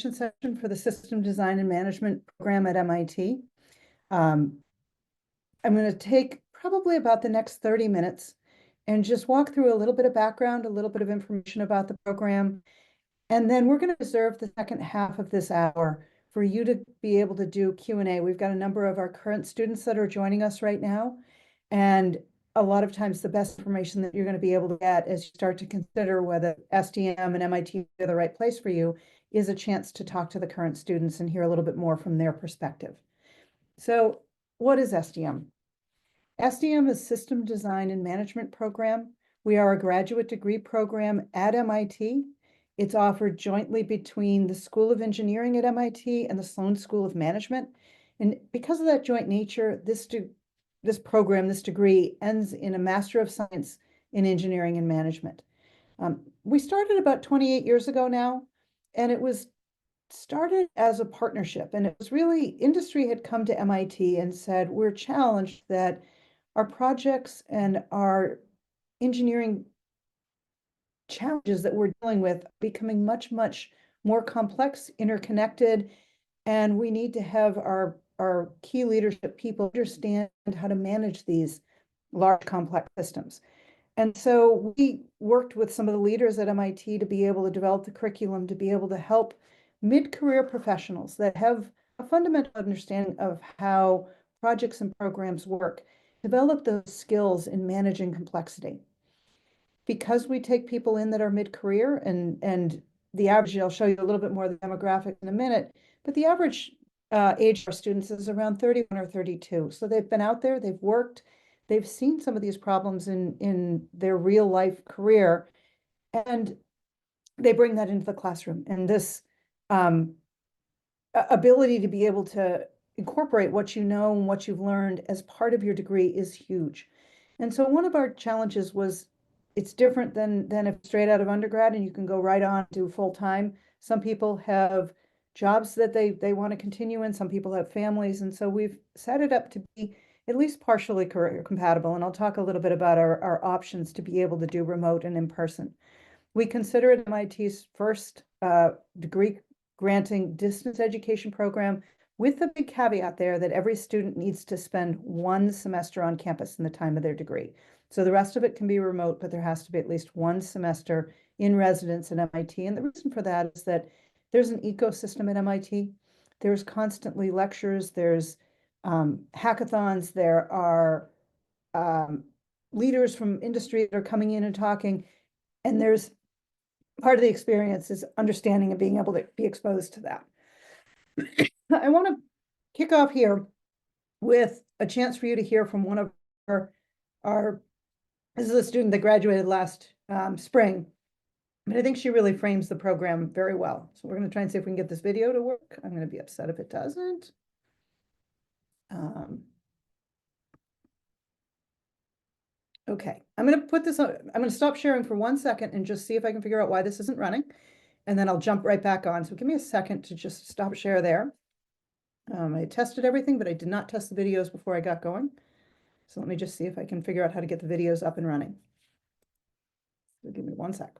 session for the System Design and Management program at MIT. I'm going to take probably about the next 30 minutes and just walk through a little bit of background, a little bit of information about the program. And then we're going to reserve the second half of this hour for you to be able to do Q&A. We've got a number of our current students that are joining us right now. And a lot of times the best information that you're going to be able to get as you start to consider whether SDM and MIT are the right place for you is a chance to talk to the current students and hear a little bit more from their perspective. So what is SDM? SDM is System Design and Management Program. We are a graduate degree program at MIT. It's offered jointly between the School of Engineering at MIT and the Sloan School of Management. And because of that joint nature, this program, this degree, ends in a Master of Science in Engineering and Management. We started about 28 years ago now, and it was started as a partnership. And it was really, industry had come to MIT and said, we're challenged that our projects and our engineering challenges that we're dealing with are becoming much, much more complex, interconnected, and we need to have our key leadership people understand how to manage these large, complex systems. And so we worked with some of the leaders at MIT to be able to develop the curriculum, to be able to help mid-career professionals that have a fundamental understanding of how projects and programs work, develop those skills in managing complexity. Because we take people in that are mid-career, and the average, I'll show you a little bit more of the demographic in a minute, but the average age of our students is around 31 or 32. So they've been out there, they've worked, they've seen some of these problems in their real life career, and they bring that into the classroom. And this ability to be able to incorporate what you know and what you've learned as part of your degree is huge. And so one of our challenges was, it's different than if straight out of undergrad and you can go right on to full time. Some people have jobs that they want to continue in. Some people have families. And so we've set it up to be at least partially career compatible. And I'll talk a little bit about our options to be able to do remote and in person. We consider it MIT's first degree granting distance education program, with the big caveat there that every student needs to spend one semester on campus in the time of their degree. So the rest of it can be remote, but there has to be at least one semester in residence at MIT. And the reason for that is that there's an ecosystem at MIT. There's constantly lectures, there's hackathons, there are leaders from industry that are coming in and talking, and there's part of the experience is understanding and being able to be exposed to that. I want to kick off here with a chance for you to hear from one of our this is a student that graduated last spring, but I think she really frames the program very well. So we're going to try and see if we can get this video to work. I'm going to be upset if it doesn't. Okay, I'm going to put this on. I'm going to stop sharing for 1 second and just see if I can figure out why this isn't running. And then I'll jump right back on. So give me a second to just stop share there. I tested everything, but I did not test the videos before I got going. So let me just see if I can figure out how to get the videos up and running. So give me 1 sec.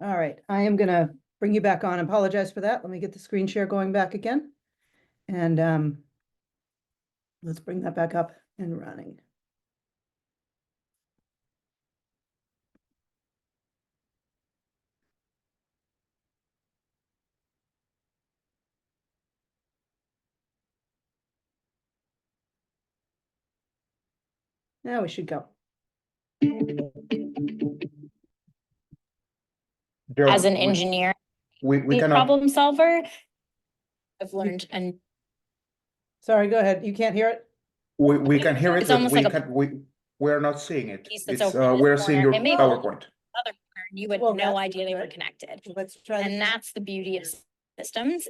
All right, I am gonna bring you back on. Apologize for that. Let me get the screen share going back again. And let's bring that back up and running. Now we should go. As an engineer, we cannot problem solver, I've learned, and Sorry, go ahead. You can't hear it? we can hear it, It's but almost we like a can we're not seeing it. piece that's It's open in this we're seeing your corner. It may be PowerPoint. other corner, you would Well, no that's idea they were good. connected. Let's try And this. that's the beauty of systems,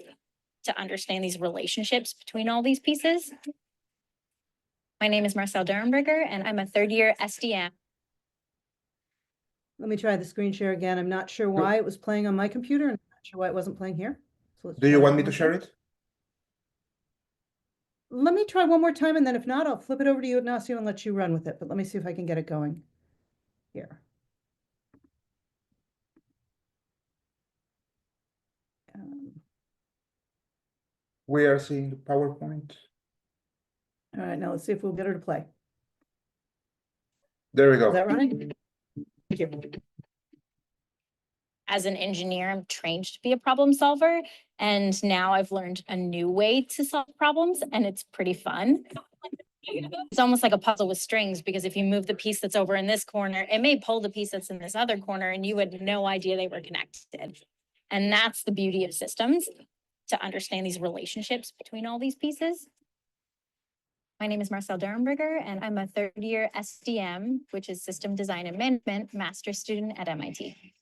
to understand these relationships between all these pieces. My name is Marcel Durenberger, and I'm a third-year SDM. Let me try the screen share again. I'm not sure why it was playing on my computer, and I'm not sure why it wasn't playing here. So let's Do you try want one me to more share time. it? Let me try one more time, and then if not, I'll flip it over to you, Ignacio, and let you run with it. But let me see if I can get it going here. We are seeing the PowerPoint. All right, now let's see if we'll get her to play. There we Is go. that running? Thank you. As an engineer, I'm trained to be a problem solver. And now I've learned a new way to solve problems, and it's pretty fun. It's almost like a puzzle with strings, because if you move the piece that's over in this corner, it may pull the piece that's in this other corner, and you had no idea they were connected. And that's the beauty of systems, to understand these relationships between all these pieces. My name is Marcel Derenberger, and I'm a third-year SDM, which is System Design and Management master's student at MIT.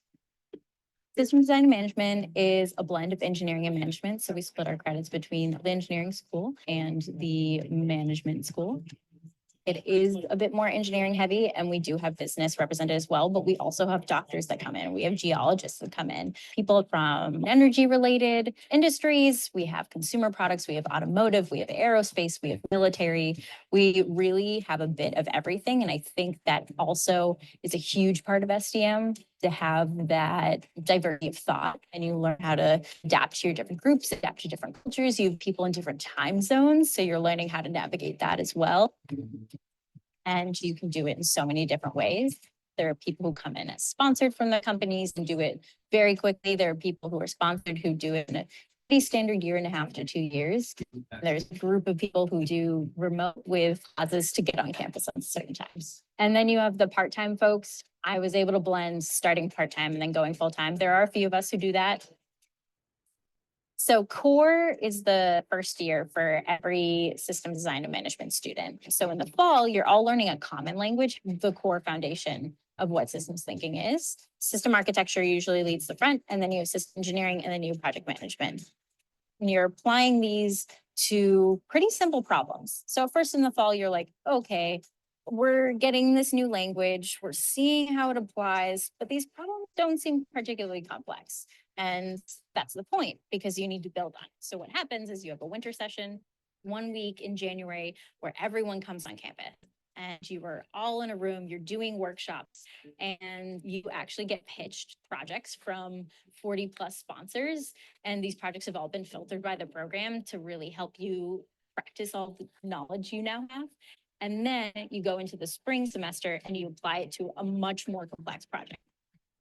System design and management is a blend of engineering and management. So we split our credits between the engineering school and the management school. It is a bit more engineering heavy, and we do have business represented as well, but we also have doctors that come in. We have geologists that come in, people from energy related industries. We have consumer products, we have automotive, we have aerospace, we have military. We really have a bit of everything. And I think that also is a huge part of SDM, to have that diversity of thought, and you learn how to adapt to your different groups, adapt to different cultures. You have people in different time zones, so you're learning how to navigate that as well. And you can do it in so many different ways. There are people who come in as sponsored from the companies and do it very quickly. There are people who are sponsored who do it in a pretty standard 1.5 to 2 years. There's a group of people who do remote with causes to get on campus on certain times. And then you have the part-time folks. I was able to blend starting part-time and then going full-time. There are a few of us who do that. So core is the first year for every system design and management student. So in the fall, you're all learning a common language, the core foundation of what systems thinking is. System architecture usually leads the front, and then you have system engineering, and then you have project management. And you're applying these to pretty simple problems. So first in the fall, you're like, okay, we're getting this new language, we're seeing how it applies, but these problems don't seem particularly complex. And that's the point, because you need to build on it. So what happens is you have a winter session, 1 week in January, where everyone comes on campus. And you are all in a room, you're doing workshops, and you actually get pitched projects from 40 plus sponsors. And these projects have all been filtered by the program to really help you practice all the knowledge you now have. And then you go into the spring semester and you apply it to a much more complex project.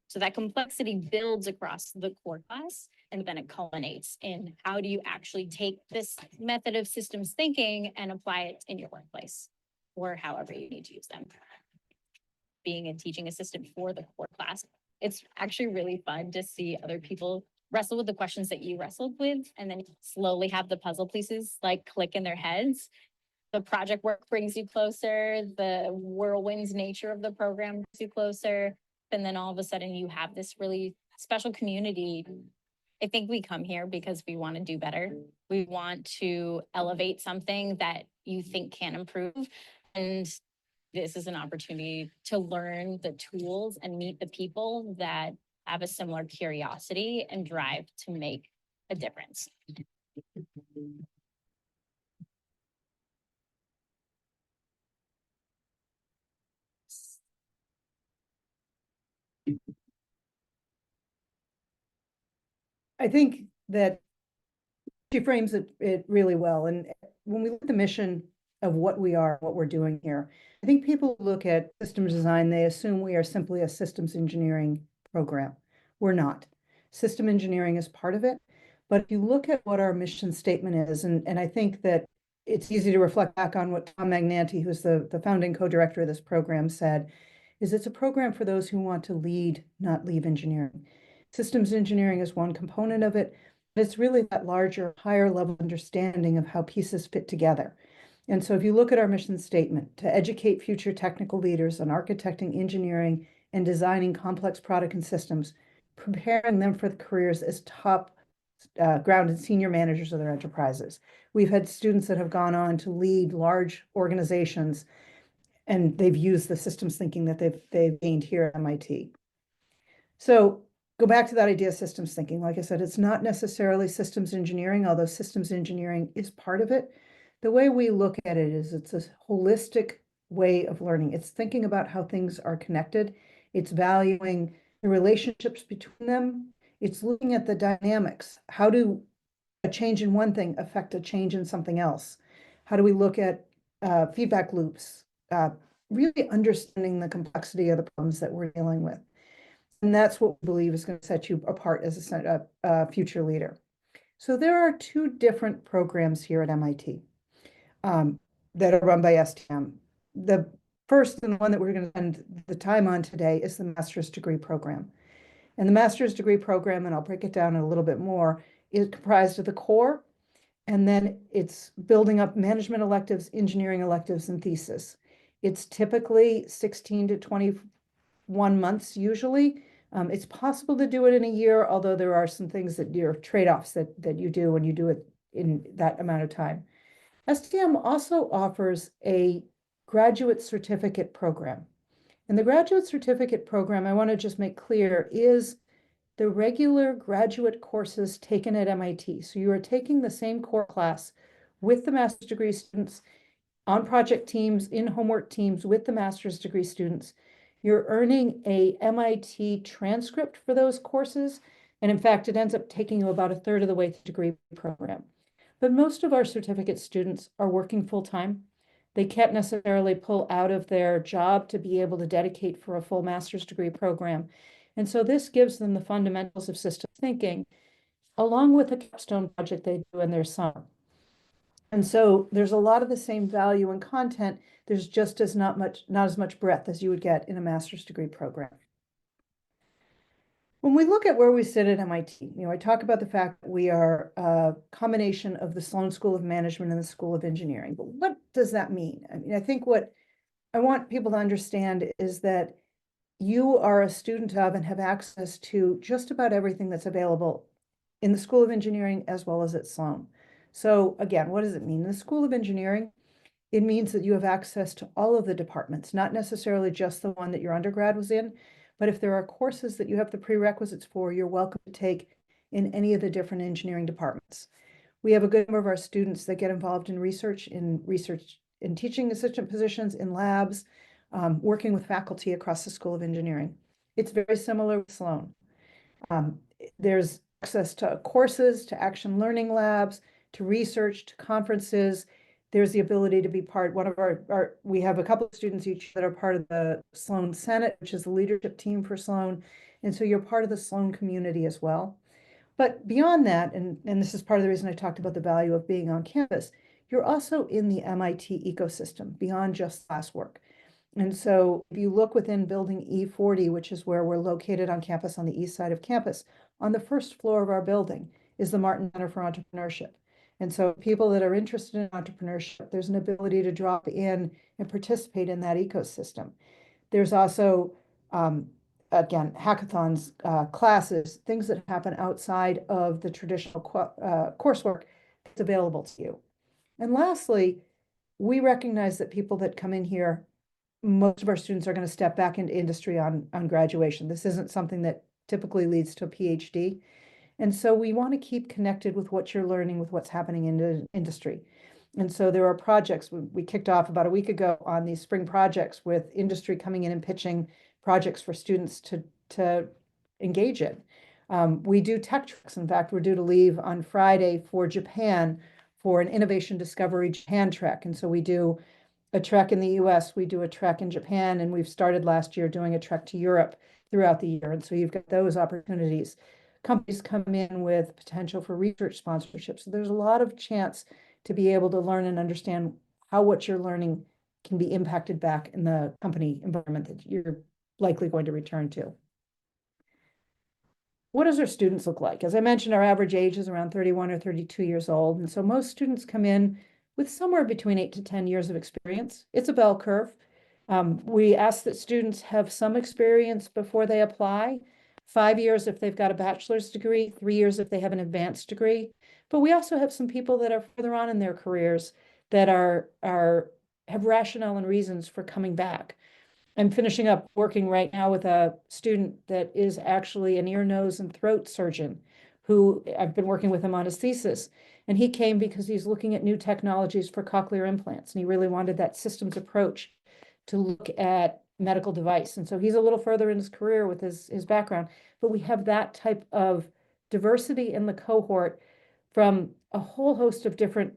So that complexity builds across the core class, and then it culminates in how do you actually take this method of systems thinking and apply it in your workplace, or however you need to use them. Being a teaching assistant for the core class, it's actually really fun to see other people wrestle with the questions that you wrestled with, and then slowly have the puzzle pieces like click in their heads. The project work brings you closer, the whirlwinds nature of the program brings you closer, and then all of a sudden you have this really special community. I think we come here because we want to do better. We want to elevate something that you think can improve. And this is an opportunity to learn the tools and meet the people that have a similar curiosity and drive to make a difference. I think that she frames it really well. And when we look at the mission of what we are, what we're doing here, I think people look at systems design, they assume we are simply a systems engineering program. We're not. System engineering is part of it. But if you look at what our mission statement is, and I think that it's easy to reflect back on what Tom Magnanti, who's the founding co-director of this program, said, is it's a program for those who want to lead, not leave engineering. Systems engineering is one component of it, but it's really that larger, higher level understanding of how pieces fit together. And so if you look at our mission statement, to educate future technical leaders on architecting, engineering, and designing complex product and systems, preparing them for the careers as top grounded senior managers of their enterprises. We've had students that have gone on to lead large organizations, and they've used the systems thinking that they've gained here at MIT. So go back to that idea of systems thinking. Like I said, it's not necessarily systems engineering, although systems engineering is part of it. The way we look at it is it's a holistic way of learning. It's thinking about how things are connected. It's valuing the relationships between them. It's looking at the dynamics. How do a change in one thing affect a change in something else? How do we look at feedback loops? Really understanding the complexity of the problems that we're dealing with. And that's what we believe is going to set you apart as a future leader. So there are two different programs here at MIT that are run by SDM. The first and the one that we're going to spend the time on today is the master's degree program. And the master's degree program, and I'll break it down a little bit more, is comprised of the core, and then it's building up management electives, engineering electives, and thesis. It's typically 16 to 21 months usually. It's possible to do it in a year, although there are some things that you're trade-offs that you do when you do it in that amount of time. SDM also offers a graduate certificate program. And the graduate certificate program, I want to just make clear, is the regular graduate courses taken at MIT. So you are taking the same core class with the master's degree students on project teams, in homework teams with the master's degree students. You're earning a MIT transcript for those courses. And in fact, it ends up taking you about a third of the way through the degree program. But most of our certificate students are working full-time. They can't necessarily pull out of their job to be able to dedicate for a full master's degree program. And so this gives them the fundamentals of systems thinking, along with the capstone project they do in their summer. And so there's a lot of the same value and content. There's just not as much breadth as you would get in a master's degree program. When we look at where we sit at MIT, I talk about the fact that we are a combination of the Sloan School of Management and the School of Engineering. But what does that mean? I mean, I think what I want people to understand is that you are a student of and have access to just about everything that's available in the School of Engineering as well as at Sloan. So again, what does it mean? In the School of Engineering, it means that you have access to all of the departments, not necessarily just the one that your undergrad was in, but if there are courses that you have the prerequisites for, you're welcome to take in any of the different engineering departments. We have a good number of our students that get involved in research and teaching assistant positions in labs, working with faculty across the School of Engineering. It's very similar with Sloan. There's access to courses, to action learning labs, to research, to conferences. There's the ability to be part, we have a couple of students each that are part of the Sloan Senate, which is the leadership team for Sloan. And so you're part of the Sloan community as well. But beyond that, and this is part of the reason I talked about the value of being on campus, you're also in the MIT ecosystem beyond just classwork. And so if you look within building E40, which is where we're located on campus on the east side of campus, on the first floor of our building is the Martin Center for Entrepreneurship. And so people that are interested in entrepreneurship, there's an ability to drop in and participate in that ecosystem. There's also, again, hackathons, classes, things that happen outside of the traditional coursework that's available to you. And lastly, we recognize that people that come in here, most of our students are going to step back into industry on graduation. This isn't something that typically leads to a PhD. And so we want to keep connected with what you're learning, with what's happening in the industry. And so there are projects, we kicked off about a week ago on these spring projects with industry coming in and pitching projects for students to engage in. We do tech treks. In fact, we're due to leave on Friday for Japan for an Innovation Discovery Japan trek. And so we do a trek in the US, we do a trek in Japan, and we've started last year doing a trek to Europe throughout the year. And so you've got those opportunities. Companies come in with potential for research sponsorship. So there's a lot of chance to be able to learn and understand how what you're learning can be impacted back in the company environment that you're likely going to return to. What does our students look like? As I mentioned, our average age is around 31 or 32 years old. And so most students come in with somewhere between 8 to 10 years of experience. It's a bell curve. We ask that students have some experience before they apply. 5 years if they've got a bachelor's degree, 3 years if they have an advanced degree. But we also have some people that are further on in their careers that have rationale and reasons for coming back. I'm finishing up working right now with a student that is actually an ear, nose, and throat surgeon who I've been working with him on his thesis. And he came because he's looking at new technologies for cochlear implants, and he really wanted that systems approach to look at medical device. And so he's a little further in his career with his background. But we have that type of diversity in the cohort from a whole host of different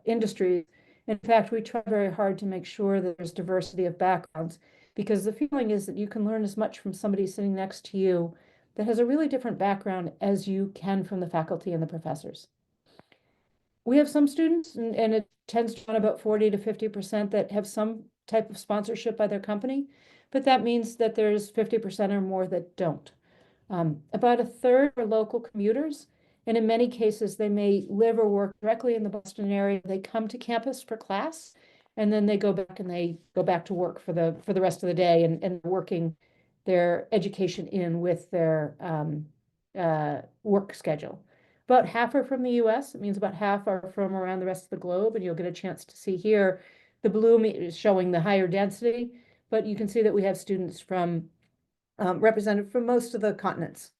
industries. In fact, we try very hard to make sure that there's diversity of backgrounds, because the feeling is that you can learn as much from somebody sitting next to you that has a really different background as you can from the faculty and the professors. We have some students, and it tends to run about 40 to 50% that have some type of sponsorship by their company, but that means that there's 50% or more that don't. About a third are local commuters, and in many cases, they may live or work directly in the Boston area. They come to campus for class, and then they go back to work for the rest of the day, and working their education in with their work schedule. About half are from the US. It means about half are from around the rest of the globe, and you'll get a chance to see here. The blue is showing the higher density, but you can see that we have students from represented from most of the continents.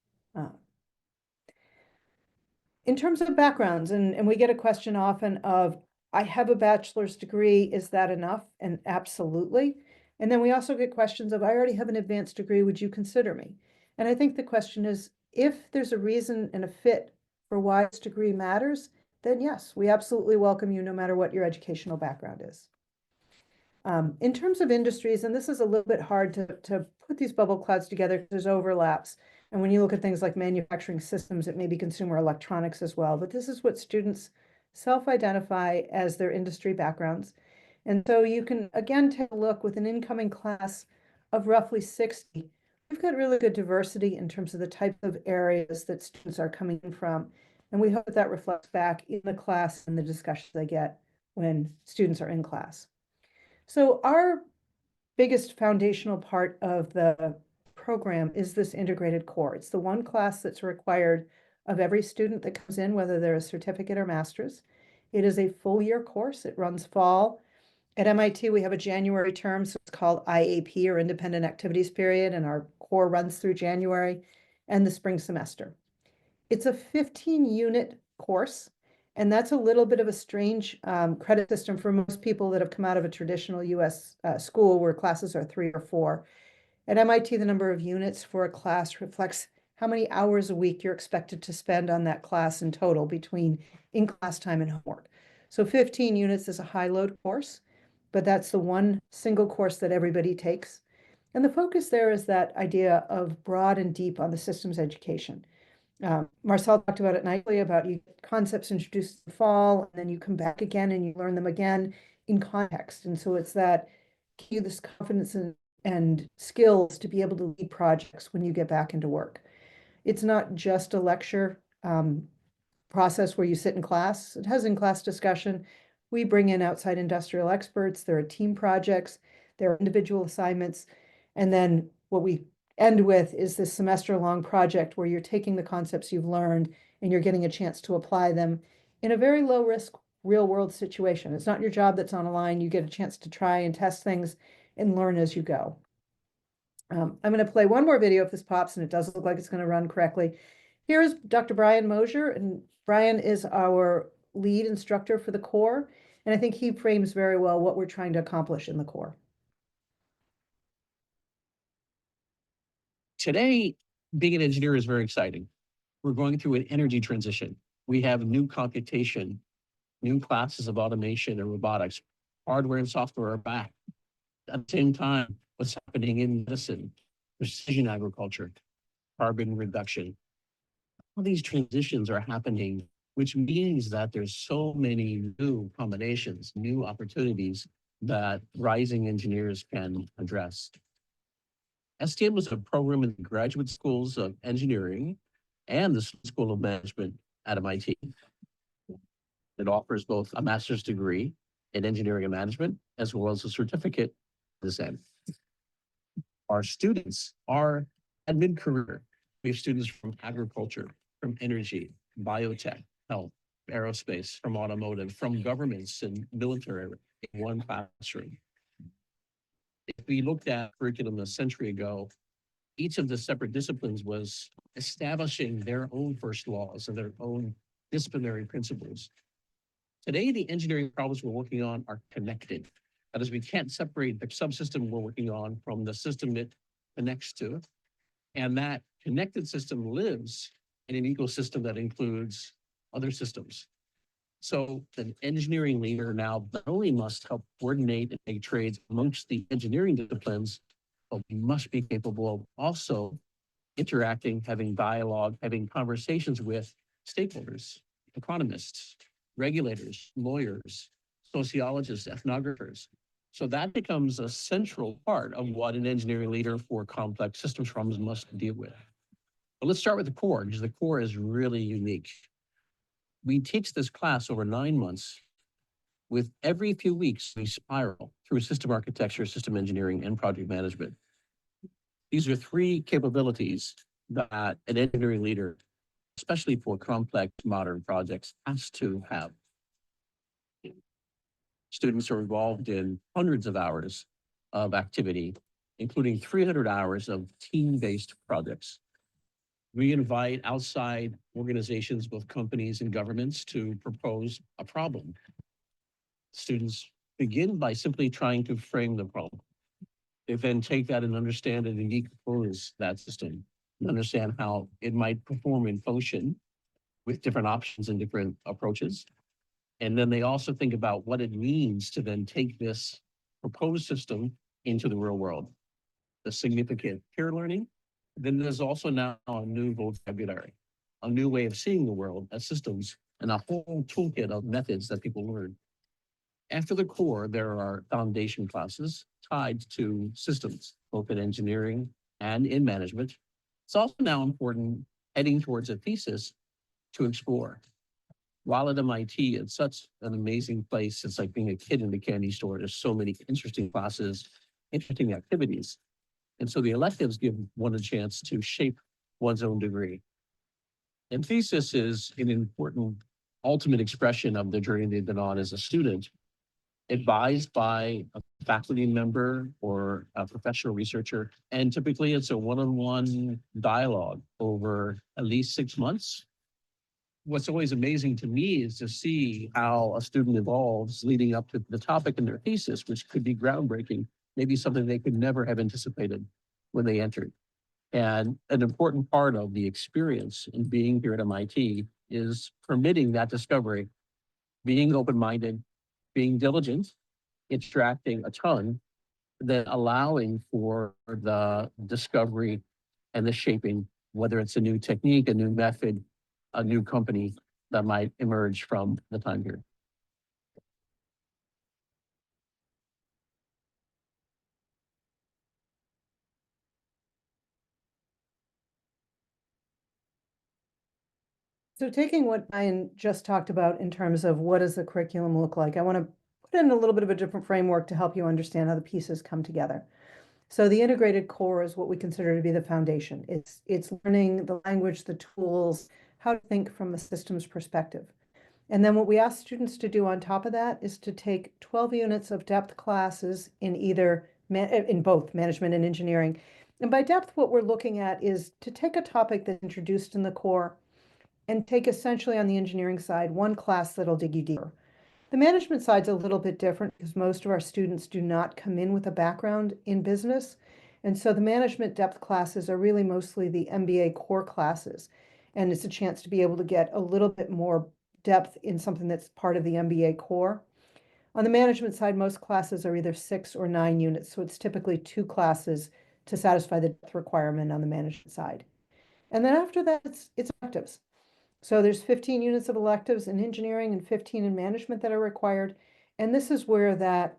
In terms of backgrounds, and we get a question often of, I have a bachelor's degree, is that enough? And absolutely. And then we also get questions of, I already have an advanced degree, would you consider me? And I think the question is, if there's a reason and a fit for why this degree matters, then yes, we absolutely welcome you no matter what your educational background is. In terms of industries, and this is a little bit hard to put these bubble clouds together because there's overlaps. And when you look at things like manufacturing systems, it may be consumer electronics as well. But this is what students self-identify as their industry backgrounds. And so you can, again, take a look with an incoming class of roughly 60. We've got really good diversity in terms of the type of areas that students are coming from. And we hope that that reflects back in the class and the discussions they get when students are in class. So our biggest foundational part of the program is this integrated core. It's the one class that's required of every student that comes in, whether they're a certificate or master's. It is a full year course. It runs fall. At MIT, we have a January term, so it's called IAP, or Independent Activities Period, and our core runs through January, and the spring semester. It's a 15-unit course, and that's a little bit of a strange credit system for most people that have come out of a traditional US school where classes are 3 or 4. At MIT, the number of units for a class reflects how many hours a week you're expected to spend on that class in total between in-class time and homework. So 15 units is a high-load course, but that's the one single course that everybody takes. And the focus there is that idea of broad and deep on the systems education. Marcel talked about it nicely, about you get concepts introduced in the fall, and then you come back again and you learn them again in context. And so it's that give you this confidence and skills to be able to lead projects when you get back into work. It's not just a lecture process where you sit in class. It has in-class discussion. We bring in outside industrial experts. There are team projects. There are individual assignments. And then what we end with is this semester-long project where you're taking the concepts you've learned and you're getting a chance to apply them in a very low-risk, real-world situation. It's not your job that's on the line. You get a chance to try and test things and learn as you go. I'm going to play one more video if this pops, and it does look like it's going to run correctly. Here's Dr. Brian Mosier, and Brian is our lead instructor for the core, and I think he frames very well what we're trying to accomplish in the core. Today, being an engineer is very exciting. We're going through an energy transition. We have new computation, new classes of automation and robotics. Hardware and software are back. At the same time, what's happening in medicine, precision agriculture, carbon reduction. All these transitions are happening, which means that there's so many new combinations, new opportunities that rising engineers can address. SDM is a program in the graduate schools of engineering and the School of Management at MIT. It offers both a master's degree in engineering and management, as well as a certificate the same. Our students are at mid-career. We have students from agriculture, from energy, biotech, health, aerospace, from automotive, from governments and military in one classroom. if we looked at curriculum a century ago, each of the separate disciplines was establishing their own first laws and their own disciplinary principles. Today, the engineering problems we're working on are connected. That is, we can't separate the subsystem we're working on from the system it connects to. And that connected system lives in an ecosystem that includes other systems. So the engineering leader now not only must help coordinate and make trades amongst the engineering disciplines, but we must be capable of also interacting, having dialogue, having conversations with stakeholders, economists, regulators, lawyers, sociologists, ethnographers. So that becomes a central part of what an engineering leader for complex systems problems must deal with. But let's start with the core, because the core is really unique. We teach this class over 9 months. With every few weeks, we spiral through system architecture, system engineering, and project management. These are 3 capabilities that an engineering leader, especially for complex modern projects, has to have. Students are involved in hundreds of hours of activity, including 300 hours of team-based projects. We invite outside organizations, both companies and governments, to propose a problem. Students begin by simply trying to frame the problem. They then take that and understand and decompose that system and understand how it might perform and function with different options and different approaches. And then they also think about what it means to then take this proposed system into the real world. The significant peer learning. Then there's also now a new vocabulary, a new way of seeing the world as systems, and a whole toolkit of methods that people learn. After the core, there are foundation classes tied to systems, both in engineering and in management. It's also now important, heading towards a thesis, to explore. While at MIT, it's such an amazing place. It's like being a kid in the candy store. There's so many interesting classes, interesting activities. And so the electives give one a chance to shape one's own degree. And thesis is an important ultimate expression of the journey they've been on as a student, advised by a faculty member or a professional researcher. And typically it's a one-on-one dialogue over at least 6 months. What's always amazing to me is to see how a student evolves leading up to the topic in their thesis, which could be groundbreaking, maybe something they could never have anticipated when they entered. And an important part of the experience in being here at MIT is permitting that discovery, being open-minded, being diligent, extracting a ton, then allowing for the discovery and the shaping, whether it's a new technique, a new method, a new company that might emerge from the time period. So taking what Ryan just talked about in terms of what does the curriculum look like, I want to put in a little bit of a different framework to help you understand how the pieces come together. So the integrated core is what we consider to be the foundation. It's learning the language, the tools, how to think from a systems perspective. And then what we ask students to do on top of that is to take 12 units of depth classes in in both management and engineering. And by depth, what we're looking at is to take a topic that's introduced in the core and take essentially on the engineering side, one class that'll dig you deeper. The management side's a little bit different because most of our students do not come in with a background in business. And so the management depth classes are really mostly the MBA core classes. And it's a chance to be able to get a little bit more depth in something that's part of the MBA core. On the management side, most classes are either 6 or 9 units. So it's typically 2 classes to satisfy the depth requirement on the management side. And then after that, it's electives. So there's 15 units of electives in engineering and 15 in management that are required. And this is where that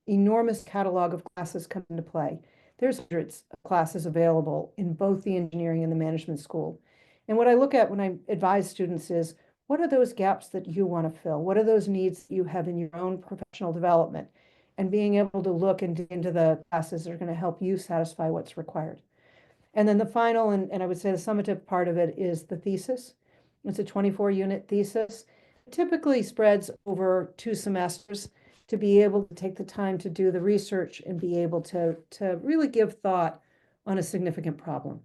enormous catalog of classes come into play. There's hundreds of classes available in both the engineering and the management school. And what I look at when I advise students is, what are those gaps that you want to fill? What are those needs that you have in your own professional development? And being able to look into the classes that are going to help you satisfy what's required. And then the final, and I would say the summative part of it is the thesis. It's a 24-unit thesis. It typically spreads over 2 semesters. to be able to take the time to do the research and be able to really give thought on a significant problem.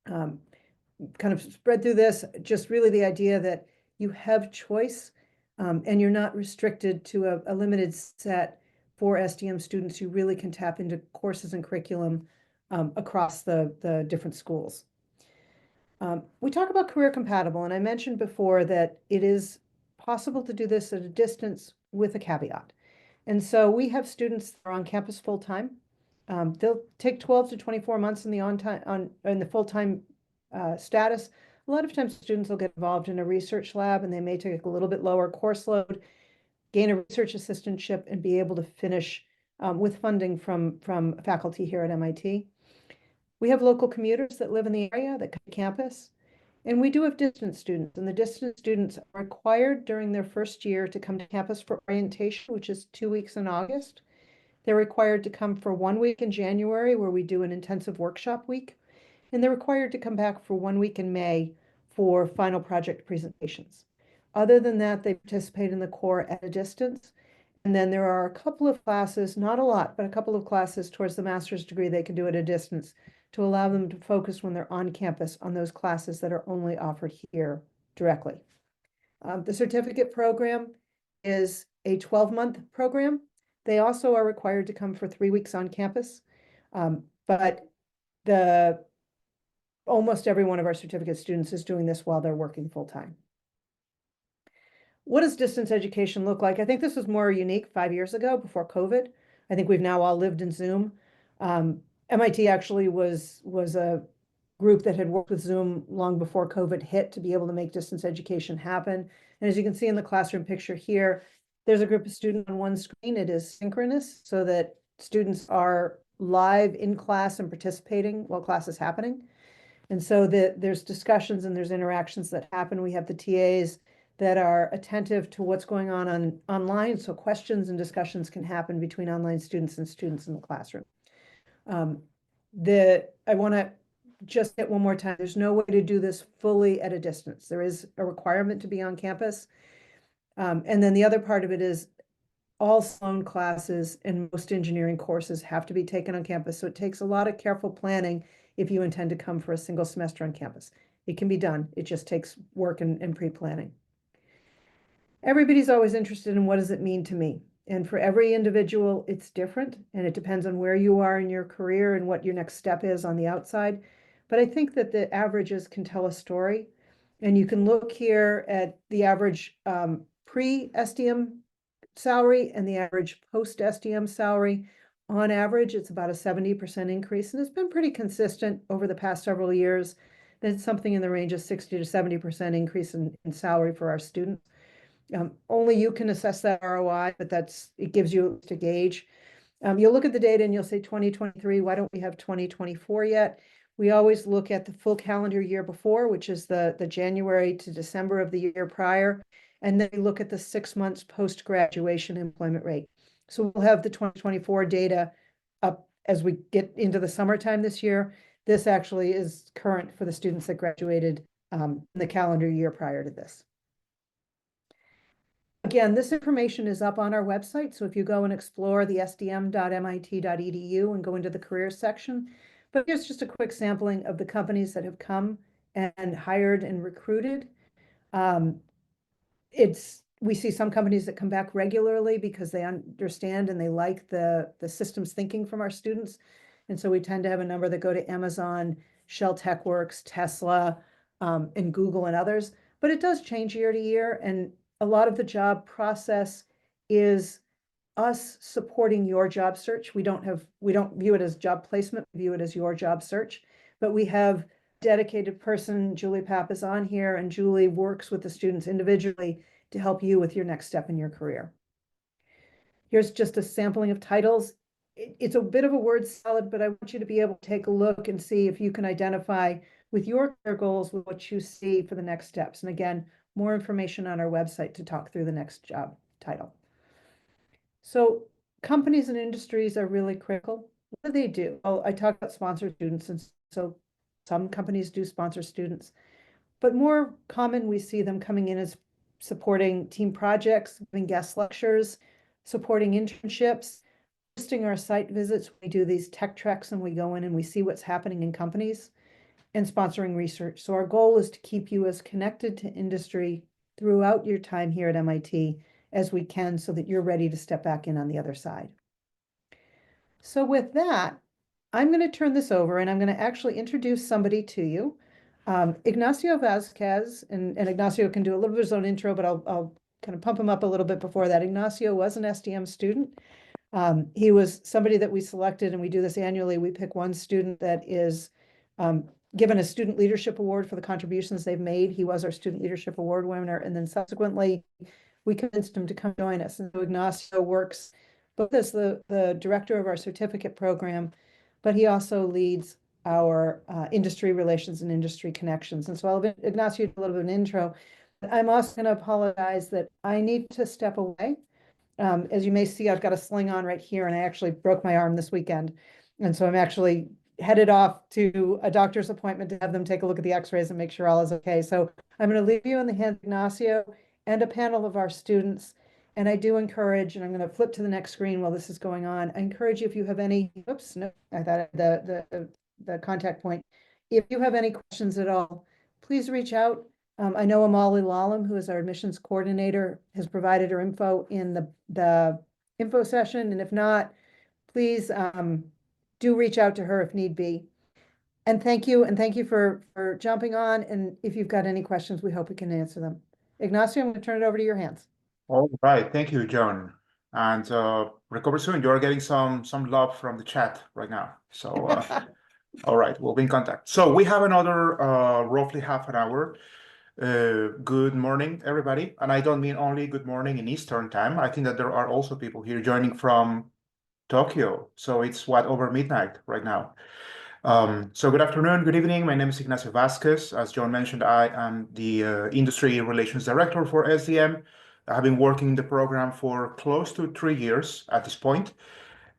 Kind of spread through this, just really the idea that you have choice, and you're not restricted to a limited set for SDM students. You really can tap into courses and curriculum across the different schools. We talk about career compatible, and I mentioned before that it is possible to do this at a distance with a caveat. And so we have students that are on campus full-time. They'll take 12 to 24 months in the full-time status. A lot of times students will get involved in a research lab, and they may take a little bit lower course load, gain a research assistantship, and be able to finish with funding from faculty here at MIT. We have local commuters that live in the area that come to campus, and we do have distance students, and the distance students are required during their first year to come to campus for orientation, which is 2 weeks in August. They're required to come for 1 week in January, where we do an intensive workshop week, and they're required to come back for 1 week in May for final project presentations. Other than that, they participate in the core at a distance. And then there are a couple of classes, not a lot, but a couple of classes towards the master's degree they can do at a distance to allow them to focus when they're on campus on those classes that are only offered here directly. The certificate program is a 12-month program. They also are required to come for 3 weeks on campus, but almost every one of our certificate students is doing this while they're working full-time. What does distance education look like? I think this was more unique 5 years ago before COVID. I think we've now all lived in Zoom. MIT actually was a group that had worked with Zoom long before COVID hit to be able to make distance education happen. And as you can see in the classroom picture here, there's a group of students on one screen. It is synchronous so that students are live in class and participating while class is happening. And so there's discussions and there's interactions that happen. We have the TAs that are attentive to what's going on online, so questions and discussions can happen between online students and students in the classroom. I want to just hit one more time. There's no way to do this fully at a distance. There is a requirement to be on campus. And then the other part of it is all Sloan classes and most engineering courses have to be taken on campus. So it takes a lot of careful planning if you intend to come for a single semester on campus. It can be done. It just takes work and pre-planning. Everybody's always interested in what does it mean to me? And for every individual, it's different, and it depends on where you are in your career and what your next step is on the outside. But I think that the averages can tell a story. And you can look here at the average pre-SDM salary and the average post-SDM salary. On average, it's about a 70% increase, and it's been pretty consistent over the past several years. That's something in the range of 60 to 70% increase in salary for our students. Only you can assess that ROI, but it gives you a gauge. You'll look at the data and you'll say 2023, why don't we have 2024 yet? We always look at the full calendar year before, which is the January to December of the year prior. And then we look at the 6 months post-graduation employment rate. So we'll have the 2024 data up as we get into the summertime this year. This actually is current for the students that graduated in the calendar year prior to this. Again, this information is up on our website, so if you go and explore the sdm.mit.edu and go into the careers section, but here's just a quick sampling of the companies that have come and hired and recruited. We see some companies that come back regularly because they understand and they like the systems thinking from our students. And so we tend to have a number that go to Amazon, Shell TechWorks, Tesla, and Google and others. But it does change year to year, and a lot of the job process is us supporting your job search. We don't view it as job placement, we view it as your job search. But we have dedicated person, Julie Papp is on here, and Julie works with the students individually to help you with your next step in your career. Here's just a sampling of titles. It's a bit of a word salad, but I want you to be able to take a look and see if you can identify with your career goals with what you see for the next steps. And again, more information on our website to talk through the next job title. So companies and industries are really critical. What do? Well, I talk about sponsored students, and so some companies do sponsor students, but more common, we see them coming in as supporting team projects, giving guest lectures, supporting internships, hosting our site visits. We do these tech treks and we go in and we see what's happening in companies, and sponsoring research. So our goal is to keep you as connected to industry throughout your time here at MIT as we can, so that you're ready to step back in on the other side. So with that, I'm going to turn this over and I'm going to actually introduce somebody to you. Ignacio Vasquez, and Ignacio can do a little bit of his own intro, but I'll kind of pump him up a little bit before that. Ignacio was an SDM student. He was somebody that we selected, and we do this annually. We pick one student that is given a Student Leadership Award for the contributions they've made. He was our Student Leadership Award winner, and then subsequently we convinced him to come join us. And so Ignacio works both as the director of our certificate program, but he also leads our industry relations and industry connections. And so I'll give Ignacio a little bit of an intro. I'm also going to apologize that I need to step away. As you may see, I've got a sling on right here, and I actually broke my arm this weekend. And so I'm actually headed off to a doctor's appointment to have them take a look at the x-rays and make sure all is okay. So I'm going to leave you in the hands of Ignacio and a panel of our students. And I do encourage, and I'm going to flip to the next screen while this is going on. I encourage you, if you have any, oops, no, I thought the contact point. If you have any questions at all, please reach out. I know Amali Lalam, who is our admissions coordinator, has provided her info in the info session. And if not, please do reach out to her if need be. And thank you for jumping on. And if you've got any questions, we hope we can answer them. Ignacio, I'm going to turn it over to your hands. All right, thank you, Joan. And recover soon. You're getting some love from the chat right now. So all right, we'll be in contact. So we have another roughly half an hour. Good morning, everybody. And I don't mean only good morning in Eastern time. I think that there are also people here joining from Tokyo. So it's over midnight right now. So good afternoon, good evening. My name is Ignacio Vasquez. As John mentioned, I am the Industry Relations Director for SDM. I have been working in the program for close to 3 years at this point,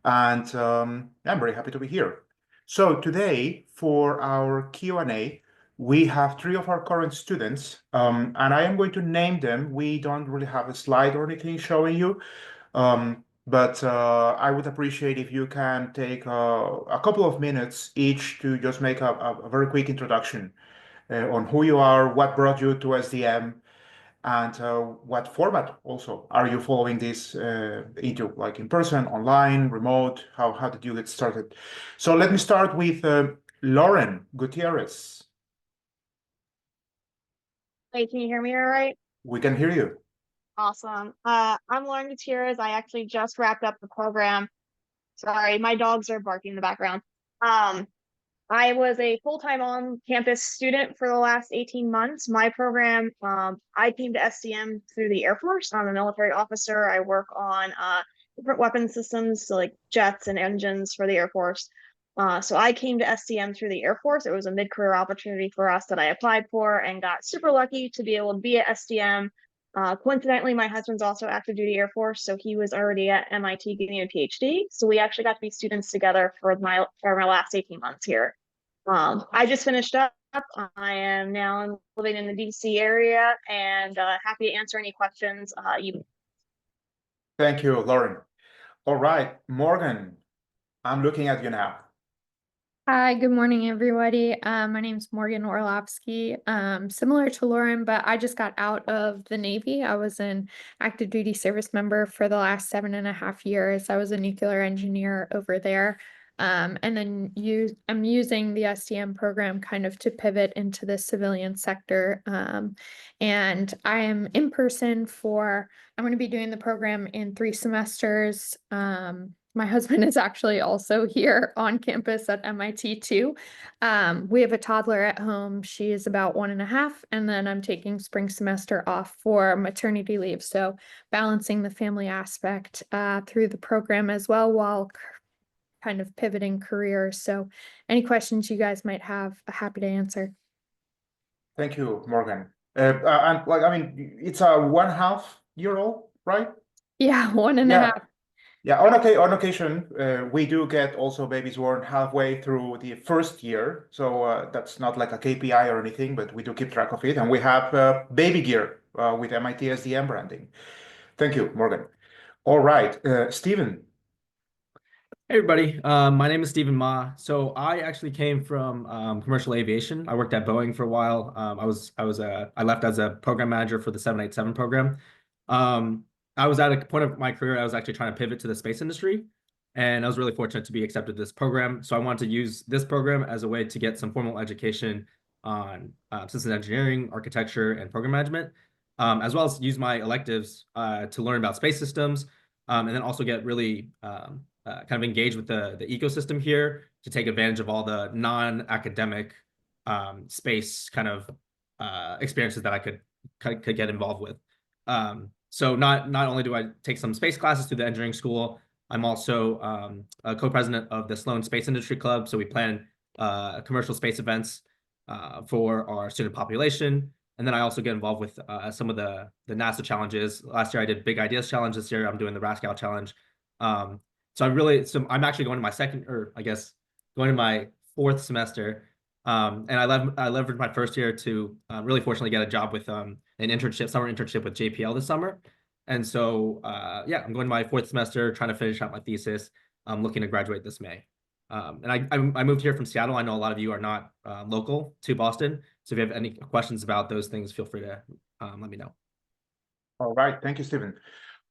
and I'm very happy to be here. So today, for our Q&A, we have 3 of our current students, and I am going to name them. We don't really have a slide or anything showing you, but I would appreciate if you can take a couple of minutes each to just make a very quick introduction on who you are, what brought you to SDM, and what format also are you following this into, like in person, online, remote? How did you get started? So let me start with Lauren Gutierrez. Hey, can you hear me all right? We can hear you. Awesome. I'm Lauren Gutierrez. I actually just wrapped up the program. Sorry, my dogs are barking in the background. I was a full-time on-campus student for the last 18 months. My program, I came to SDM through the Air Force. I'm a military officer. I work on different weapon systems, so like jets and engines for the Air Force. So I came to SDM through the Air Force. It was a mid-career opportunity for us that I applied for and got super lucky to be able to be at SDM. Coincidentally, my husband's also active duty Air Force, so he was already at MIT getting a PhD. So we actually got to be students together for my last 18 months here. I just finished up. I am now living in the DC area and happy to answer any questions you. Thank you, Lauren. All right, Morgan, I'm looking at you now. Hi, good morning, everybody. My name's Morgan Orlovsky. Similar to Lauren, but I just got out of the Navy. I was an active duty service member for the last 7.5 years. I was a nuclear engineer over there. And then I'm using the SDM program kind of to pivot into the civilian sector. And I am in person I'm going to be doing the program in 3 semesters. My husband is actually also here on campus at MIT too. We have a toddler at home. She is about 1.5, and then I'm taking spring semester off for maternity leave. So balancing the family aspect through the program as well while kind of pivoting careers. So any questions you guys might have, happy to answer. Thank you, Morgan. And like, I mean, it's a 1.5 year old, right? Yeah, 1.5. Yeah, on occasion, we do get also babies born halfway through the first year. So that's not like a KPI or anything, but we do keep track of it. And we have baby gear with MIT SDM branding. Thank you, Morgan. All right, Stephen. Hey everybody, my name is Stephen Ma. So I actually came from commercial aviation. I worked at Boeing for a while. I left as a program manager for the 787 program. I was at a point of my career I was actually trying to pivot to the space industry, and I was really fortunate to be accepted to this program. So I wanted to use this program as a way to get some formal education on systems engineering, architecture, and program management, as well as use my electives to learn about space systems, and then also get really kind of engage with the ecosystem here to take advantage of all the non-academic space kind of experiences that I could get involved with. So not only do I take some space classes through the engineering school, I'm also a co-president of the Sloan Space Industry Club. So we plan commercial space events for our student population. And then I also get involved with some of the NASA challenges. Last year I did Big Ideas Challenge. This year I'm doing the Rascal Challenge. So I'm actually going to my going to my fourth semester. And I leveraged my first year to really fortunately get a job with an summer internship with JPL this summer. And so, yeah, I'm going to my fourth semester, trying to finish out my thesis. I'm looking to graduate this May. And I moved here from Seattle. I know a lot of you are not local to Boston. So if you have any questions about those things, feel free to let me know. All right, thank you, Stephen.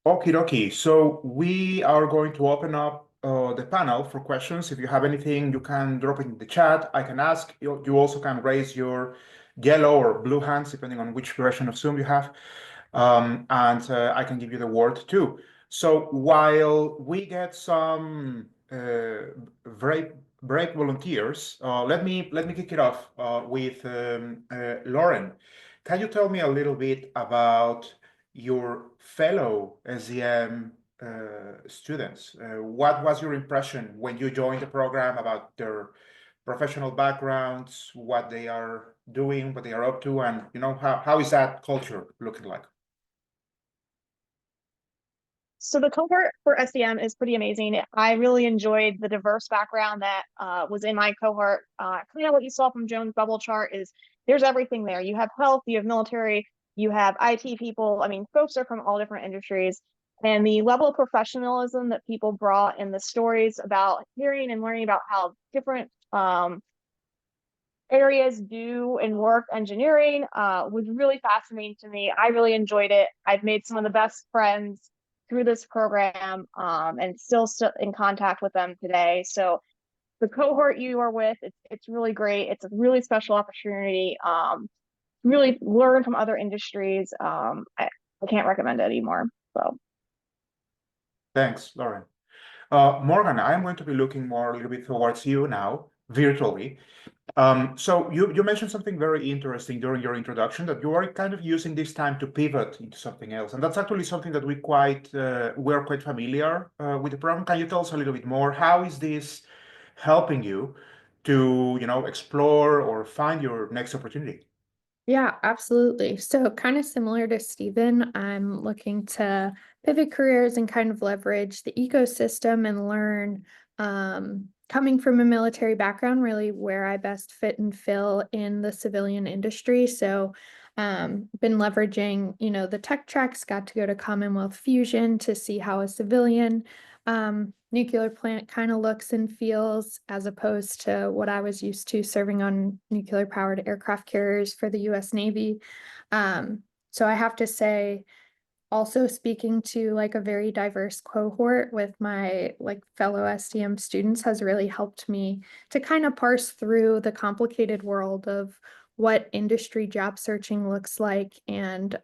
Okie dokie. So we are going to open up the panel for questions. If you have anything, you can drop it in the chat. I can ask. You also can raise your yellow or blue hands, depending on which version of Zoom you have. And I can give you the word too. So while we get some brave volunteers, let me kick it off with Lauren. Can you tell me a little bit about your fellow SDM students? What was your impression when you joined the program about their professional backgrounds, what they are doing, what they are up to, and how is that culture looking like? So the cohort for SDM is pretty amazing. I really enjoyed the diverse background that was in my cohort. Kind of what you saw from Joan's bubble chart is there's everything there. You have health, you have military, you have IT people. I mean, folks are from all different industries. And the level of professionalism that people brought in the stories about hearing and learning about how different areas do and work engineering was really fascinating to me. I really enjoyed it. I've made some of the best friends through this program and still in contact with them today. So the cohort you are with, it's really great. It's a really special opportunity. Really learn from other industries. I can't recommend it anymore. So thanks, Lauren. Morgan, I'm going to be looking a little bit towards you now, virtually. So you mentioned something very interesting during your introduction, that you are kind of using this time to pivot into something else, and that's actually something that we're quite familiar with the program. Can you tell us a little bit more? How is this helping you to explore or find your next opportunity? Yeah, absolutely. So kind of similar to Stephen, I'm looking to pivot careers and kind of leverage the ecosystem and learn, coming from a military background, really where I best fit and fill in the civilian industry. So been leveraging, the tech tracks, got to go to Commonwealth Fusion to see how a civilian nuclear plant kind of looks and feels, as opposed to what I was used to serving on nuclear powered aircraft carriers for the US Navy. So I have to say, also speaking to like a very diverse cohort with my fellow SDM students has really helped me to kind of parse through the complicated world of what industry job searching looks like, and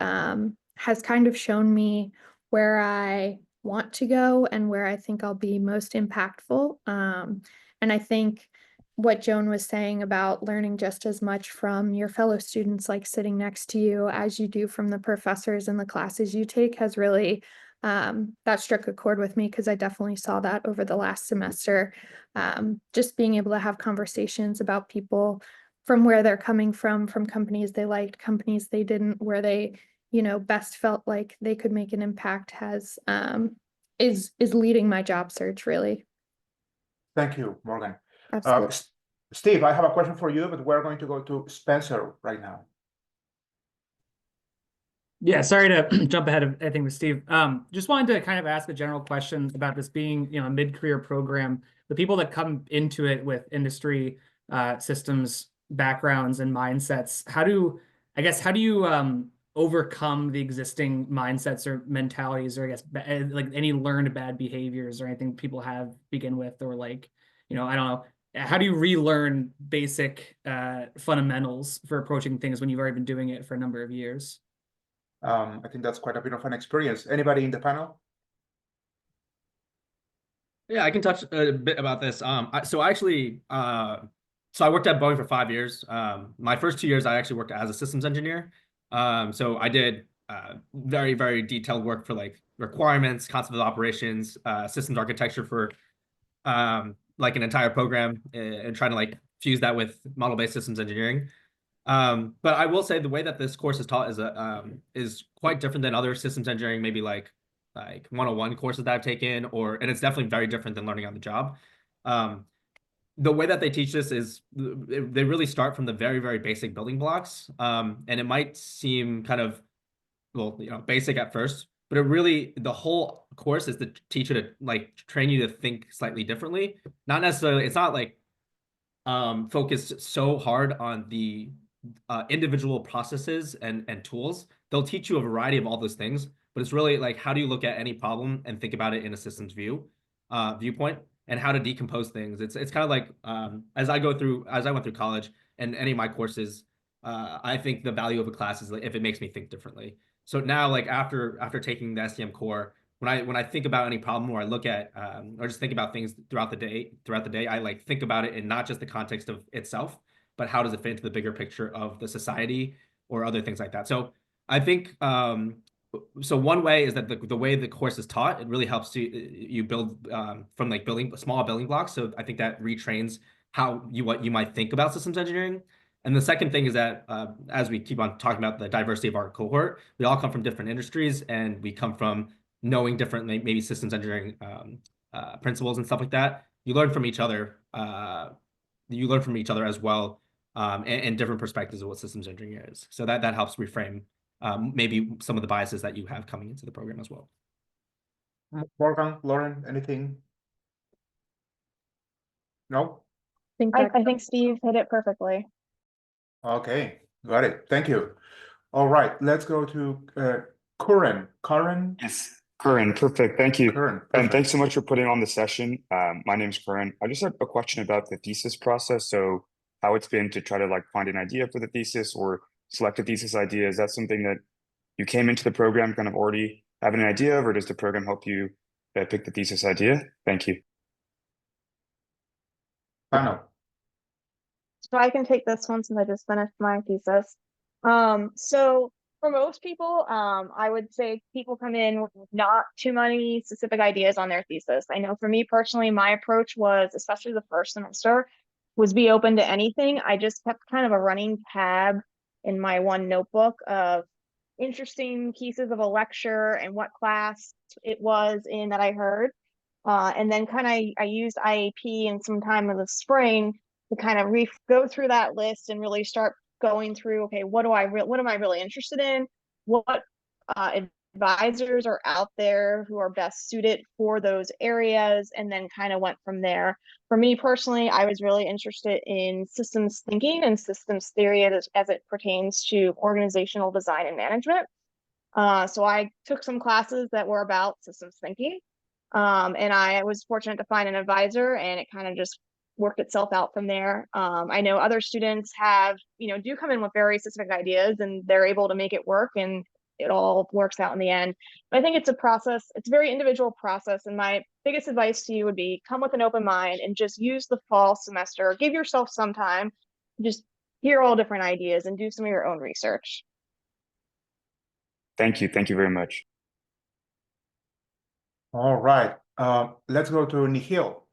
has kind of shown me where I want to go and where I think I'll be most impactful. And I think what Joan was saying about learning just as much from your fellow students, like sitting next to you, as you do from the professors in the classes you take, has really that struck a chord with me, because I definitely saw that over the last semester. Just being able to have conversations about people from where they're coming from companies they liked, companies they didn't, where they best felt like they could make an impact, has is leading my job search, really. Thank you, Morgan. Absolutely. Steve, I have a question for you, but we're going to go to Spencer right now. Yeah, sorry to jump ahead of anything with Steve. Just wanted to kind of ask a general question about this being, a mid-career program. The people that come into it with industry systems backgrounds and mindsets, how do you overcome the existing mindsets or mentalities, or I guess like any learned bad behaviors or anything people have begin with, or like, I don't know. How do you relearn basic fundamentals for approaching things when you've already been doing it for a number of years? I think that's quite a bit of an experience. Anybody in the panel? Yeah, I can touch a bit about this. So I worked at Boeing for 5 years. My first 2 years, I actually worked as a systems engineer. So I did very, very detailed work for like requirements, concept of operations, systems architecture for like an entire program, and trying to like fuse that with model-based systems engineering. But I will say the way that this course is taught is quite different than other systems engineering, maybe like 101 courses that I've taken, and it's definitely very different than learning on the job. The way that they teach this is they really start from the very, very basic building blocks. And it might seem kind of, well, basic at first, but the whole course is to teach you to like train you to think slightly differently. Not necessarily, it's not like focused so hard on the individual processes and tools. They'll teach you a variety of all those things, but it's really like, how do you look at any problem and think about it in a systems viewpoint, and how to decompose things. It's kind of like as I went through college and any of my courses, I think the value of a class is if it makes me think differently. So now, like after taking the SDM core, when I think about any problem, or I look at or just think about things throughout the day, I like think about it in not just the context of itself, but how does it fit into the bigger picture of the society or other things like that. So I think so one way is that the way the course is taught, it really helps you build from like building small building blocks. So I think that retrains what you might think about systems engineering. And the second thing is that as we keep on talking about the diversity of our cohort, we all come from different industries, and we come from knowing different maybe systems engineering principles and stuff like that. You learn from each other. You learn from each other as well, and different perspectives of what systems engineering is. So that helps reframe maybe some of the biases that you have coming into the program as well. Morgan, Lauren, anything? No? I think Steve hit it perfectly. Okay, got it. Thank you. All right, let's go to Curran. Curran? Yes, Curran, perfect. Thank you. Curran, And perfect. thanks so much for putting on the session. My name's Curran. I just have a question about the thesis process. So how it's been to try to like find an idea for the thesis or select a thesis idea. Is that something that you came into the program kind of already having an idea of, or does the program help you pick the thesis idea? Thank you. Panel. So I can take this one since I just finished my thesis. So for most people, I would say people come in with not too many specific ideas on their thesis. I know for me personally, my approach was, especially the first semester, was be open to anything. I just kept kind of a running tab in my one notebook of interesting pieces of a lecture and what class it was in that I heard. And then I used IAP in some time in the spring to kind of go through that list and really start going through, okay, what am I really interested in? What advisors are out there who are best suited for those areas, and then kind of went from there. For me personally, I was really interested in systems thinking and systems theory as it pertains to organizational design and management. So I took some classes that were about systems thinking. And I was fortunate to find an advisor, and it kind of just worked itself out from there. I know other students do come in with very specific ideas, and they're able to make it work, and it all works out in the end. But I think it's a process. It's a very individual process. And my biggest advice to you would be come with an open mind and just use the fall semester. Give yourself some time, just hear all different ideas and do some of your own research. Thank you. Thank you very much. All right, let's go to Nikhil.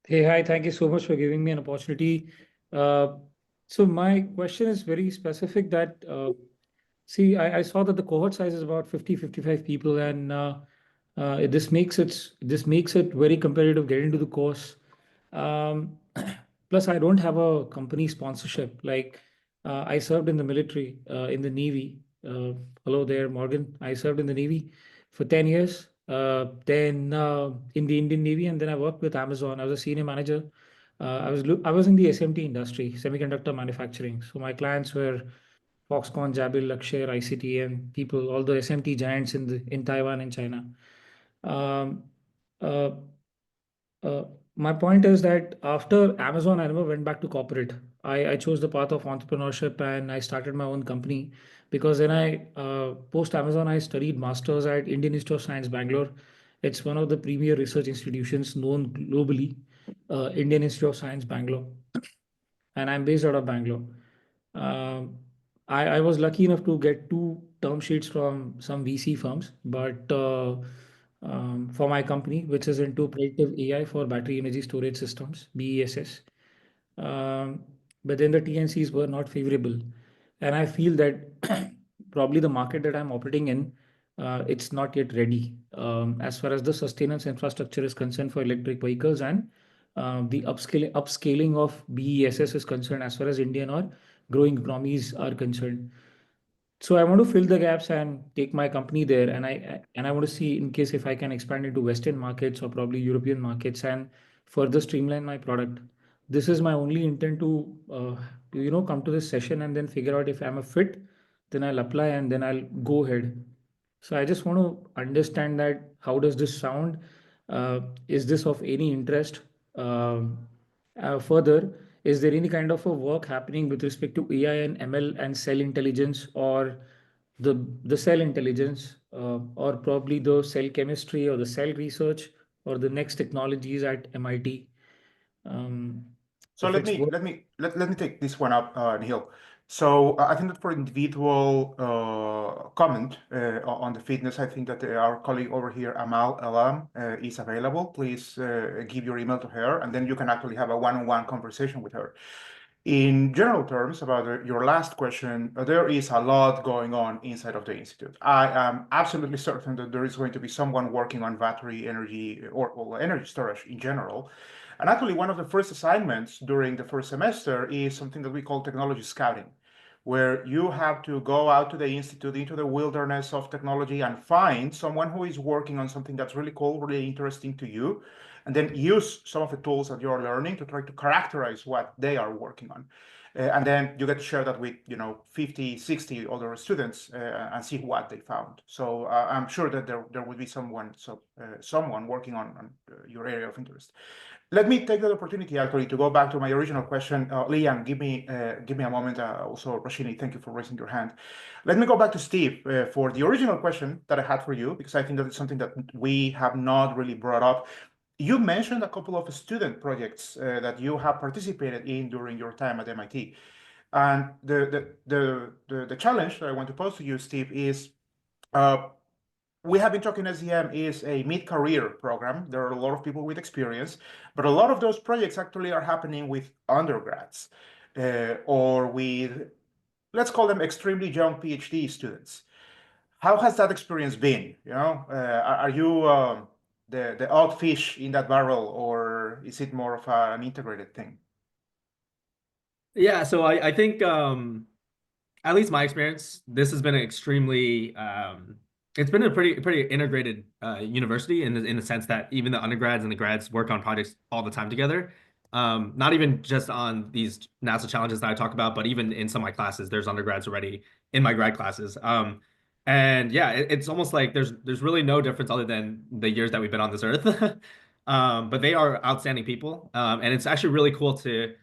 Hey, hi, thank you so much for giving me an opportunity. So my question is very specific that, see, I saw that the cohort size is about 55 people, and this makes it very competitive getting into the course. Plus, I don't have a company sponsorship. Like, I served in the military, in the Navy. Hello there, Morgan. I served in the Navy for 10 years. Then in the Indian Navy, and then I worked with Amazon. I was a senior manager. I was in the SMT industry, semiconductor manufacturing. So my clients were Foxconn, Jabil, Luxshare, ICT, and people, all the SMT giants in Taiwan and China. Um, uh, uh, my point is that after Amazon, I never went back to corporate. I chose the path of entrepreneurship and I started my own company because then post Amazon, I studied masters at Indian Institute of Science, Bangalore. It's one of the premier research institutions known globally, Indian Institute of Science, Bangalore, and I'm based out of Bangalore. Um, I was lucky enough to get 2 term sheets from some VC firms, but for my company, which is into predictive AI for battery energy storage systems, BESS. Um, but then the TNCs were not favorable. And I feel that probably the market that I'm operating in, it's not yet ready as far as the sustenance infrastructure is concerned for electric vehicles and the upscaling of BESS is concerned as far as Indian or growing economies are concerned. So I want to fill the gaps and take my company there, and I want to see in case if I can expand into Western markets or probably European markets and further streamline my product. This is my only intent to come to this session and then figure out if I'm a fit, then I'll apply and then I'll go ahead. So I just want to understand that how does this sound? Is this of any interest? Further, is there any kind of a work happening with respect to AI and ML and cell intelligence or the cell intelligence or probably the cell chemistry or the cell research or the next technologies at MIT? Um, So if it's work. let me take this one up, Neil. So I think that for individual comment on the fitness, I think that our colleague over here, Amal Alam, is available. Please give your email to her, and then you can actually have a one-on-one conversation with her. In general terms, about your last question, there is a lot going on inside of the institute. I am absolutely certain that there is going to be someone working on battery energy or energy storage in general. And actually, one of the first assignments during the first semester is something that we call technology scouting, where you have to go out to the institute, into the wilderness of technology, and find someone who is working on something that's really cool, really interesting to you, and then use some of the tools that you're learning to try to characterize what they are working on. And then you get to share that with 50, 60 other students and see what they found. So I'm sure that there will be someone working on your area of interest. Let me take that opportunity actually to go back to my original question. Liam, give me a moment. Also, Rashini, thank you for raising your hand. Let me go back to Steve for the original question that I had for you, because I think that it's something that we have not really brought up. You mentioned a couple of student projects that you have participated in during your time at MIT. And the challenge that I want to pose to you, Steve, is we have been talking SDM is a mid-career program. There are a lot of people with experience, but a lot of those projects actually are happening with undergrads or with, let's call them extremely young PhD students. How has that experience been? Are you the odd fish in that barrel, or is it more of an integrated thing? Yeah, so I think at least my experience, this has been an extremely it's been a pretty integrated university in the sense that even the undergrads and the grads work on projects all the time together. Not even just on these NASA challenges that I talk about, but even in some of my classes, there's undergrads already in my grad classes. And yeah, it's almost like there's really no difference other than the years that we've been on this earth. But they are outstanding people. And it's actually really cool to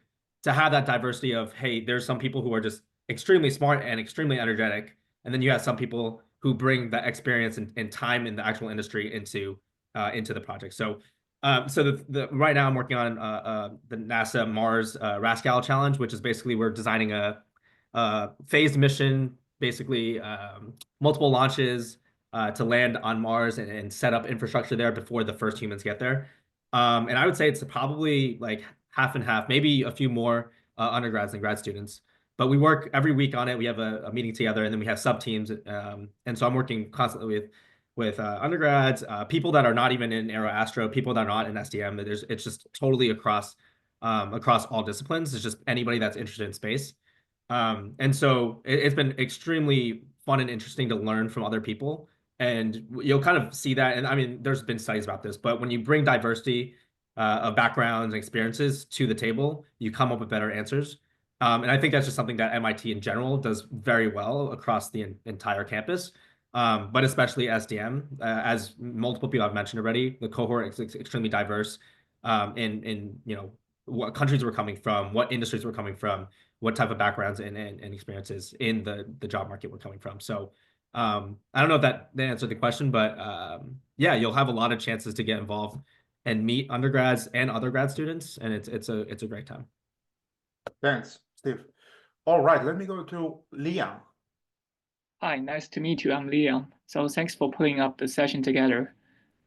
have that diversity of, hey, there's some people who are just extremely smart and extremely energetic. And then you have some people who bring that experience and time in the actual industry into the project. So right now I'm working on the NASA Mars RASCAL challenge, which is basically we're designing a phased mission, basically multiple launches to land on Mars and set up infrastructure there before the first humans get there. And I would say it's probably like half and half, maybe a few more undergrads and grad students. But we work every week on it. We have a meeting together, and then we have sub teams. And so I'm working constantly with undergrads, people that are not even in AeroAstro, people that are not in SDM. It's just totally across all disciplines. It's just anybody that's interested in space. And so it's been extremely fun and interesting to learn from other people. And you'll kind of see that. And I mean, there's been studies about this, but when you bring diversity of backgrounds and experiences to the table, you come up with better answers. And I think that's just something that MIT in general does very well across the entire campus, but especially SDM. As multiple people have mentioned already, the cohort is extremely diverse in what countries we're coming from, what industries we're coming from, what type of backgrounds and experiences in the job market we're coming from. So I don't know if that answered the question, but yeah, you'll have a lot of chances to get involved and meet undergrads and other grad students, and it's a great time. Thanks, Steve. All right, let me go to Liam. Hi, nice to meet you. I'm Leon. So thanks for putting up the session together.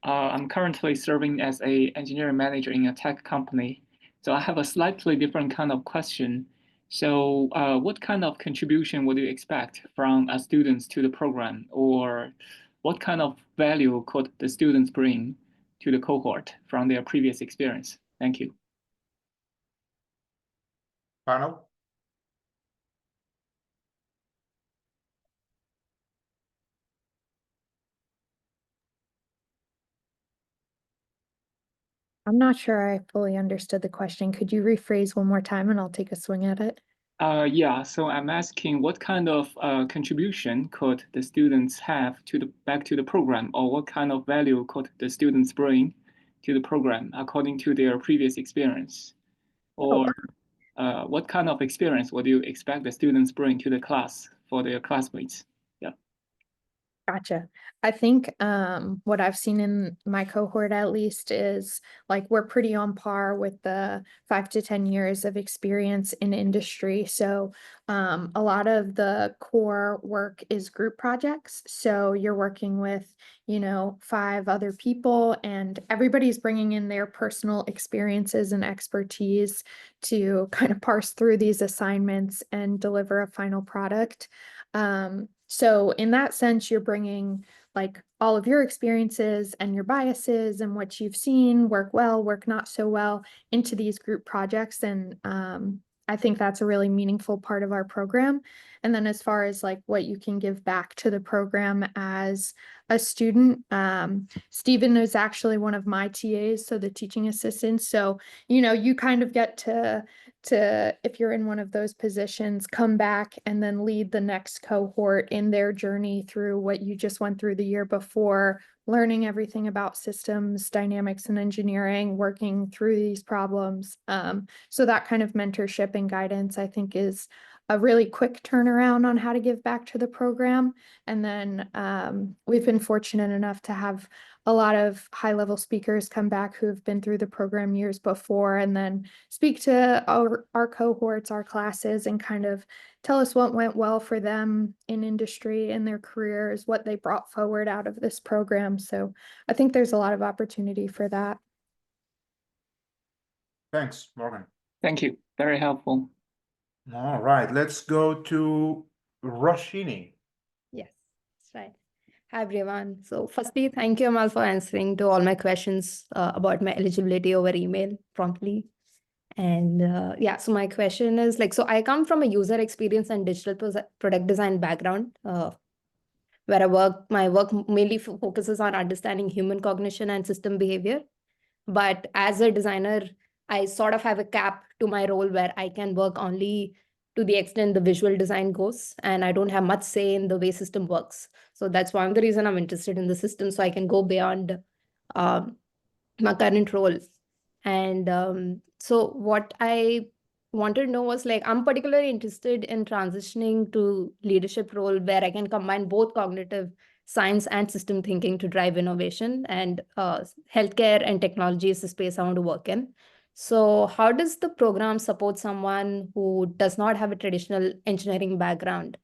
I'm currently serving as an engineering manager in a tech company. So I have a slightly different kind of question. So what kind of contribution would you expect from students to the program, or what kind of value could the students bring to the cohort from their previous experience? Thank you. Panel. I'm not sure I fully understood the question. Could you rephrase one more time and I'll take a swing at it? Yeah, so I'm asking what kind of contribution could the students have to back to the program, or what kind of value could the students bring to the program according to their previous experience? Or what kind of experience would you expect the students bring to the class for their classmates? Yeah. Gotcha. I think what I've seen in my cohort at least is like we're pretty on par with the 5 to 10 years of experience in industry. So a lot of the core work is group projects. So you're working with, 5 other people, and everybody's bringing in their personal experiences and expertise to kind of parse through these assignments and deliver a final product. So in that sense, you're bringing like all of your experiences and your biases and what you've seen work well, work not so well into these group projects. And I think that's a really meaningful part of our program. And then as far as like what you can give back to the program as a student, Stephen is actually one of my TAs, so the teaching assistants. So, you kind of get to if you're in one of those positions, come back and then lead the next cohort in their journey through what you just went through the year before, learning everything about systems, dynamics, and engineering, working through these problems. So that kind of mentorship and guidance, I think, is a really quick turnaround on how to give back to the program. And then we've been fortunate enough to have a lot of high-level speakers come back who have been through the program years before and then speak to our cohorts, our classes, and kind of tell us what went well for them in industry, in their careers, what they brought forward out of this program. So I think there's a lot of opportunity for that. Thanks, Morgan. Thank you. Very helpful. All right, let's go to Roshini. Yes, that's right. Hi, everyone. So firstly, thank you, Amal, for answering to all my questions about my eligibility over email promptly. And yeah, so my question is like, so I come from a user experience and digital product design background, where my work mainly focuses on understanding human cognition and system behavior. But as a designer, I sort of have a cap to my role where I can work only to the extent the visual design goes, and I don't have much say in the way system works. So that's one of the reason I'm interested in the system, so I can go beyond my current role. And so what I wanted to know was like, I'm particularly interested in transitioning to leadership role where I can combine both cognitive science and system thinking to drive innovation, and healthcare and technology is the space I want to work in. So how does the program support someone who does not have a traditional engineering background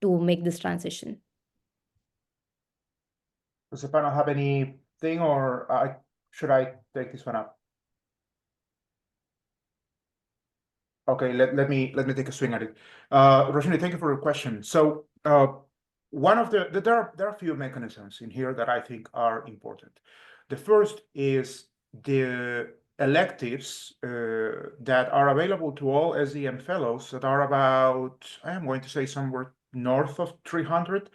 to make this transition? Does the panel have anything, or should I take this one up? Okay, let me take a swing at it. Roshini, thank you for your question. So one of there are a few mechanisms in here that I think are important. The first is the electives that are available to all SDM fellows that are about, I am going to say somewhere north of 300,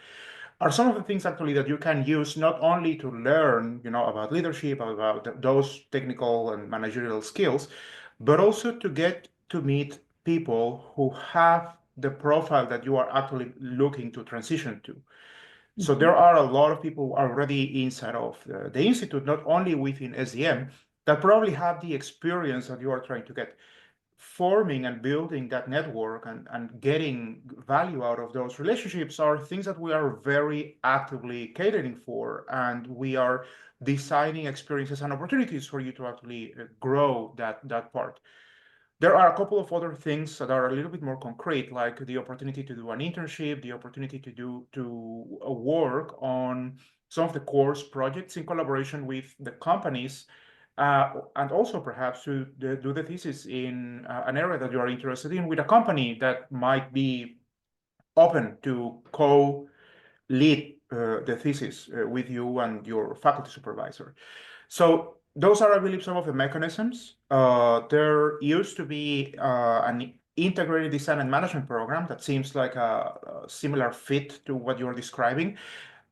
are some of the things actually that you can use not only to learn, about leadership, about those technical and managerial skills, but also to get to meet people who have the profile that you are actually looking to transition to. So there are a lot of people already inside of the institute, not only within SDM, that probably have the experience that you are trying to get. Forming and building that network and getting value out of those relationships are things that we are very actively catering for, and we are designing experiences and opportunities for you to actually grow that part. There are a couple of other things that are a little bit more concrete, like the opportunity to do an internship, the opportunity to work on some of the course projects in collaboration with the companies, and also perhaps to do the thesis in an area that you are interested in with a company that might be open to co-lead the thesis with you and your faculty supervisor. So those are, I believe, some of the mechanisms. There used to be an integrated design and management program that seems like a similar fit to what you're describing.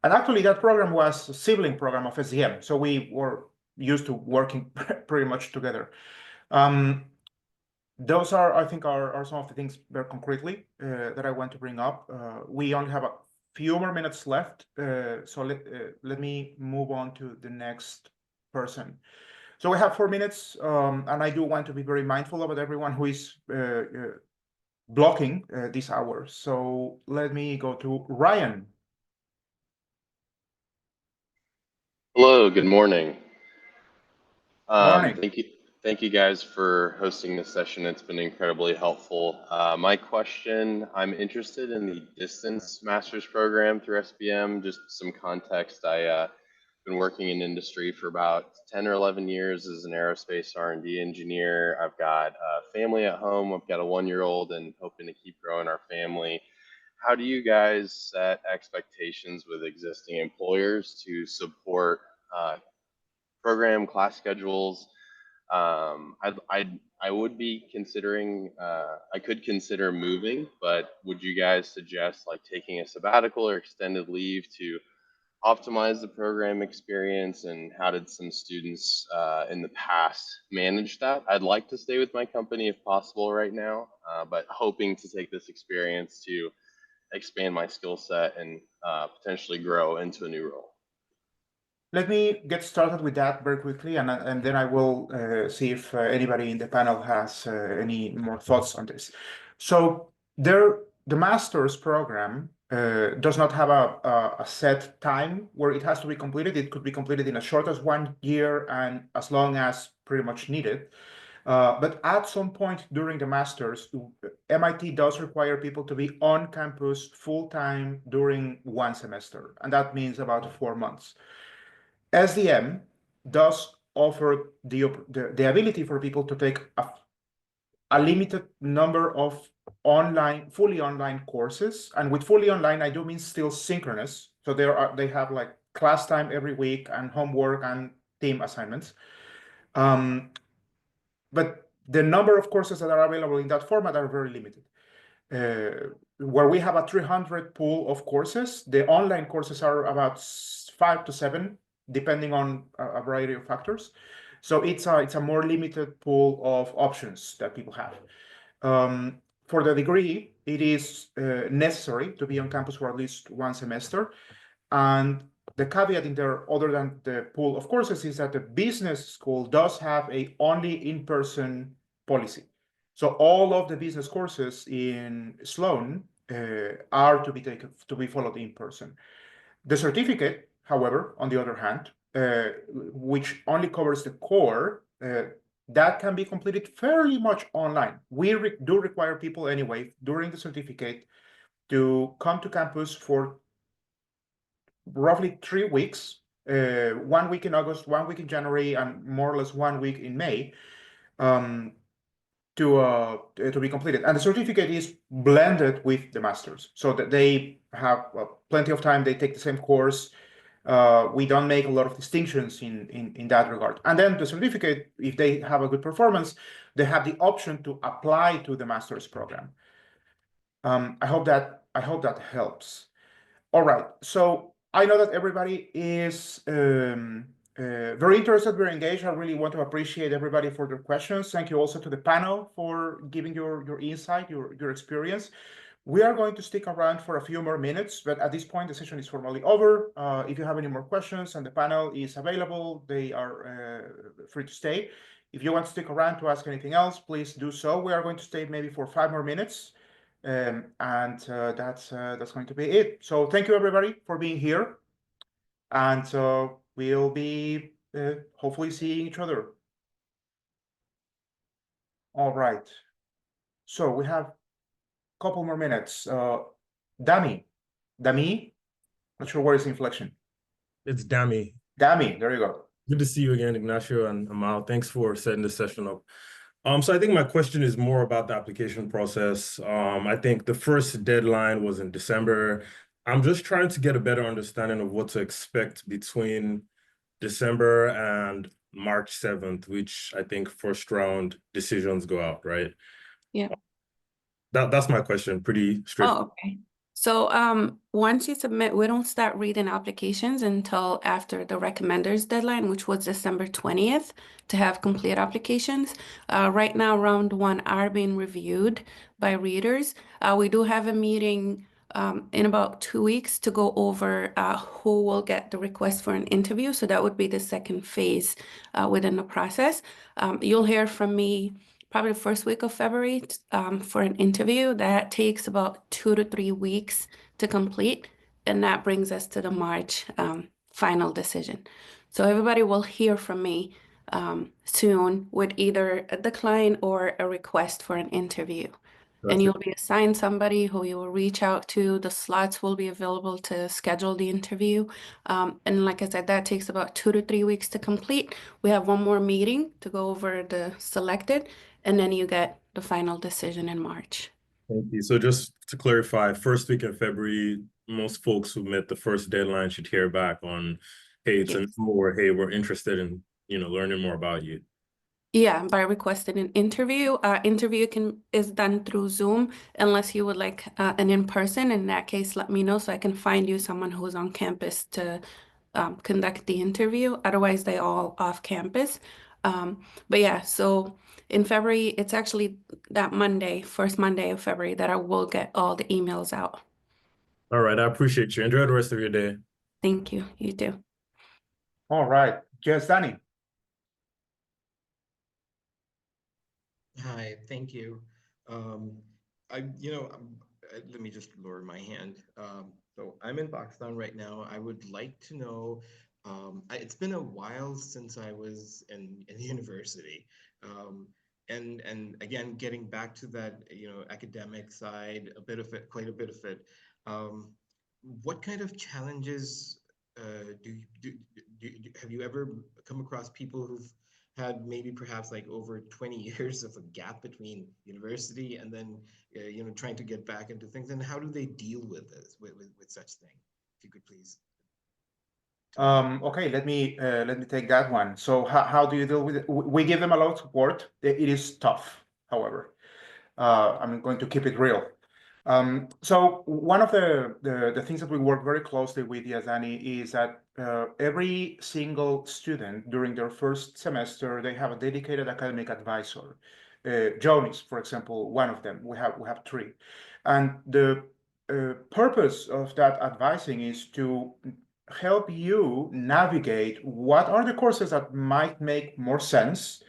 And actually, that program was a sibling program of SDM. So we were used to working pretty much together. Those are, I think, are some of the things very concretely that I want to bring up. We only have a few more minutes left, so let me move on to the next person. So we have 4 minutes, and I do want to be very mindful about everyone who is blocking this hour. So let me go to Ryan. Hello, good morning. Morning. Thank you guys for hosting this session. It's been incredibly helpful. My question, I'm interested in the distance master's program through SBM. Just some context, I've been working in industry for about 10 or 11 years as an aerospace R&D engineer. I've got a family at home. I've got a 1-year-old and hoping to keep growing our family. How do you guys set expectations with existing employers to support program class schedules? I would be considering, I could consider moving, but would you guys suggest like taking a sabbatical or extended leave to optimize the program experience? And how did some students in the past manage that? I'd like to stay with my company if possible right now, but hoping to take this experience to expand my skill set and potentially grow into a new role. Let me get started with that very quickly, and then I will see if anybody in the panel has any more thoughts on this. So the master's program does not have a set time where it has to be completed. It could be completed in as short as 1 year and as long as pretty much needed. But at some point during the master's, MIT does require people to be on campus full-time during 1 semester, and that means about 4 months. SDM does offer the ability for people to take a limited number of fully online courses. And with fully online, I do mean still synchronous. So they have like class time every week and homework and team assignments. But the number of courses that are available in that format are very limited. Where we have a 300 pool of courses, the online courses are about 5 to 7, depending on a variety of factors. So it's a more limited pool of options that people have. For the degree, it is necessary to be on campus for at least 1 semester. And the caveat in there, other than the pool of courses, is that the business school does have a only in-person policy. So all of the business courses in Sloan are to be followed in person. The certificate, however, on the other hand, which only covers the core, that can be completed fairly much online. We do require people anyway during the certificate to come to campus for roughly 3 weeks, 1 week in August, 1 week in January, and more or less 1 week in May, to be completed. And the certificate is blended with the master's, so that they have plenty of time. They take the same course We don't make a lot of distinctions in that regard. And then the certificate, if they have a good performance, they have the option to apply to the master's program. I hope that helps. All right, so I know that everybody is very interested, very engaged. I really want to appreciate everybody for their questions. Thank you also to the panel for giving your insight, your experience. We are going to stick around for a few more minutes, but at this point, the session is formally over. If you have any more questions and the panel is available, they are free to stay. If you want to stick around to ask anything else, please do so. We are going to stay maybe for 5 more minutes. That's going to be it. So thank you everybody for being here, and we'll be hopefully seeing each other. All right. So we have a couple more minutes. Dami, not sure what is the inflection. It's Dami. Dami, there you go. Good to see you again, Ignacio and Amal. Thanks for setting this session up. So I think my question is more about the application process. I think the first deadline was in December. I'm just trying to get a better understanding of what to expect between December and March 7th, which I think first round decisions go out, right? Yeah. That's my question. Pretty straightforward. Oh, okay. So once you submit, we don't start reading applications until after the recommenders deadline, which was December 20th, to have complete applications. Right now, round 1 are being reviewed by readers. We do have a meeting in about 2 weeks to go over who will get the request for an interview. So that would be the second phase within the process. You'll hear from me probably the first week of February for an interview. That takes about 2 to 3 weeks to complete. And that brings us to the March final decision. So everybody will hear from me soon with either a decline or a request for an interview. And you'll be assigned somebody who you will reach out to. The slots will be available to schedule the interview. And like I said, that takes about 2 to 3 weeks to complete. We have one more meeting to go over the selected, and then you get the final decision in March. Thank you. So just to clarify, first week in February, most folks who met the first deadline should hear back on, hey, it's a no, or hey, we're interested in, learning more about you. Yeah, by requesting an interview. Interview is done through Zoom unless you would like an in-person. In that case, let me know so I can find you someone who's on campus to conduct the interview. Otherwise, they all off campus. But yeah, so in February, it's actually that Monday, first Monday of February, that I will get all the emails out. All right, I appreciate you. Enjoy the rest of your day. Thank you. You too. All right. Yes, Danny. Hi, thank you. Let me just lower my hand. So I'm in Pakistan right now. I would like to know, it's been a while since I was in university. And again, getting back to that, academic side, quite a bit of it. What kind of challenges have you ever come across people who've had maybe perhaps like over 20 years of a gap between university and then trying to get back into things, and how do they deal with this with such thing? If you could please. Okay, let me take that one. So how do you deal with it? We give them a lot of support. It is tough, however. I'm going to keep it real. So one of the things that we work very closely with Yazani is that every single student during their first semester, they have a dedicated academic advisor. Joan is, for example, one of them. We have 3. And the purpose of that advising is to help you navigate what are the courses that might make more sense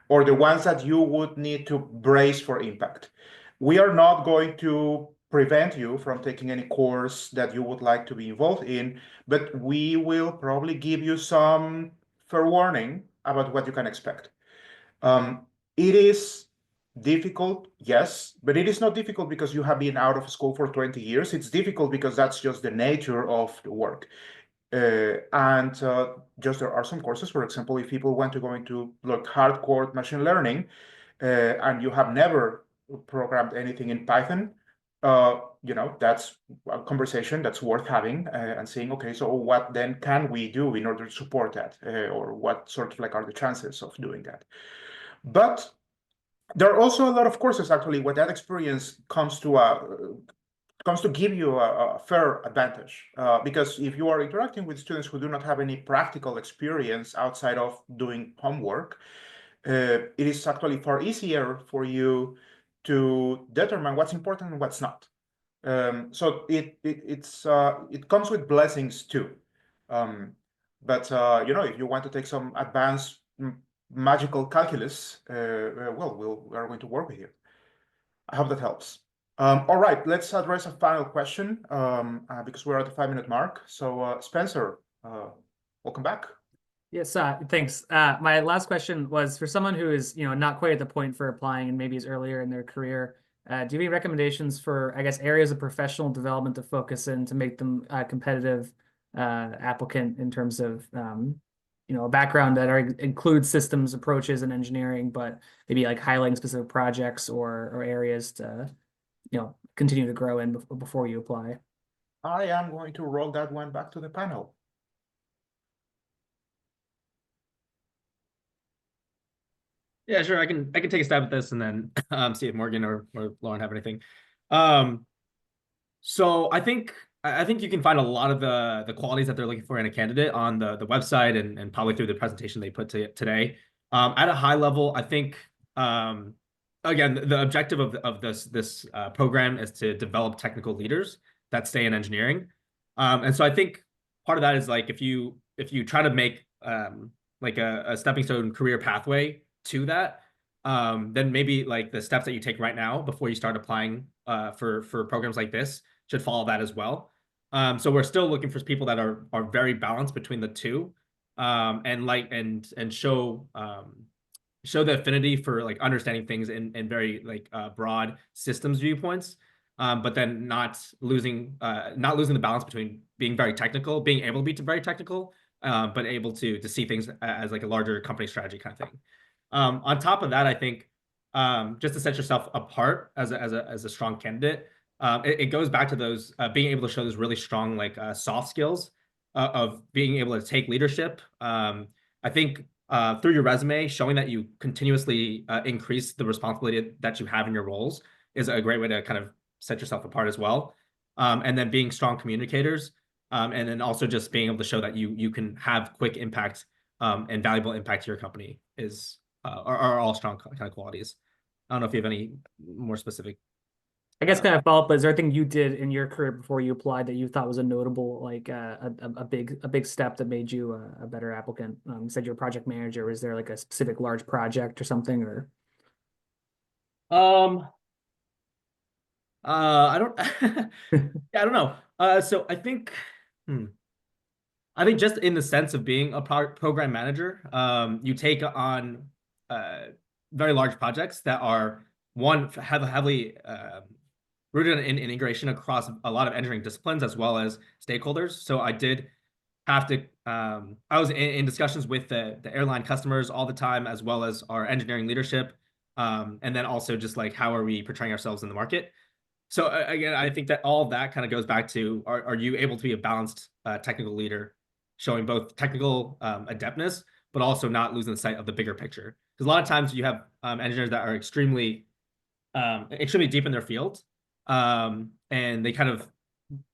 or the ones that you would need to brace for impact. We are not going to prevent you from taking any course that you would like to be involved in, but we will probably give you some fair warning about what you can expect. It is difficult, yes, but it is not difficult because you have been out of school for 20 years. It's difficult because that's just the nature of the work. Just there are some courses, for example, if people want to go into hardcore machine learning and you have never programmed anything in Python, that's a conversation that's worth having and saying, okay, so what then can we do in order to support that, or what sort of like are the chances of doing that? But there are also a lot of courses actually where that experience comes to give you a fair advantage, because if you are interacting with students who do not have any practical experience outside of doing homework, it is actually far easier for you to determine what's important and what's not. So it comes with blessings too. But if you want to take some advanced magical calculus, well, we are going to work with you. I hope that helps. All right, let's address a final question, because we're at the 5-minute mark. So Spencer, welcome back. Yes, thanks. My last question was for someone who is, not quite at the point for applying and maybe is earlier in their career. Do you have any recommendations for, I guess, areas of professional development to focus in to make them a competitive applicant in terms of, a background that includes systems approaches and engineering, but maybe like highlighting specific projects or areas to, continue to grow in before you apply? I am going to roll that one back to the panel. Yeah, sure. I can take a stab at this and then see if Morgan or Lauren have anything. So I think you can find a lot of the qualities that they're looking for in a candidate on the website and probably through the presentation they put today. At a high level, I think again the objective of this program is to develop technical leaders that stay in engineering. And so I think part of that is like if you try to make like a stepping stone career pathway to that, then maybe like the steps that you take right now before you start applying for programs like this should follow that as well. So we're still looking for people that are very balanced between the two, and show the affinity for like understanding things in very like broad systems viewpoints, but then not losing the balance between being very technical, being able to be very technical, but able to see things as like a larger company strategy kind of thing. On top of that, I think just to set yourself apart as a strong candidate, it goes back to those being able to show those really strong like soft skills of being able to take leadership. I think through your resume, showing that you continuously increase the responsibility that you have in your roles is a great way to kind of set yourself apart as well. And then being strong communicators, and then also just being able to show that you can have quick impact and valuable impact to your company are all strong kind of qualities. I don't know if you have any more specific. I guess kind of follow up, but is there anything you did in your career before you applied that you thought was a notable, like a big step that made you a better applicant? You said you're a project manager. Is there like a specific large project or something, or? I don't. Yeah, I don't know. So I think. I think just in the sense of being a program manager, you take on very large projects that are heavily rooted in integration across a lot of engineering disciplines as well as stakeholders. So I did have to, I was in discussions with the airline customers all the time, as well as our engineering leadership. And then also just like, how are we portraying ourselves in the market? So again, I think that all of that kind of goes back to, are you able to be a balanced technical leader, showing both technical adeptness, but also not losing the sight of the bigger picture? Because a lot of times you have engineers that are extremely deep in their field, and they kind of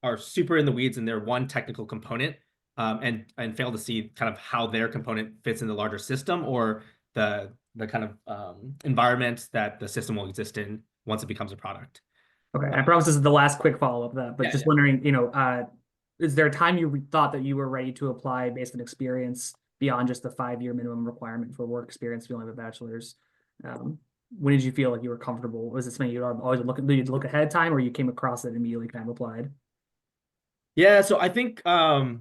are super in the weeds in their one technical component, and fail to see kind of how their component fits in the larger system or the kind of environment that the system will exist in once it becomes a product. Okay, I promise this is the last quick follow-up of that, but just wondering, is there a time you thought that you were ready to apply based on experience beyond just the 5-year minimum requirement for work experience if you only have a bachelor's? When did you feel like you were comfortable? Was it something you'd always look ahead of time, or you came across it and immediately kind of applied? Yeah, so I think my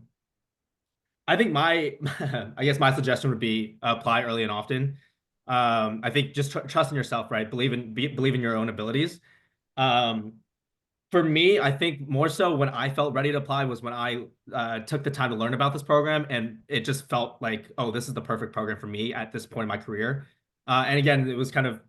I guess my suggestion would be apply early and often. I think just trust in yourself, right? Believe in your own abilities. For me, I think more so when I felt ready to apply was when I took the time to learn about this program, and it just felt like, oh, this is the perfect program for me at this point in my career. And again, it was kind of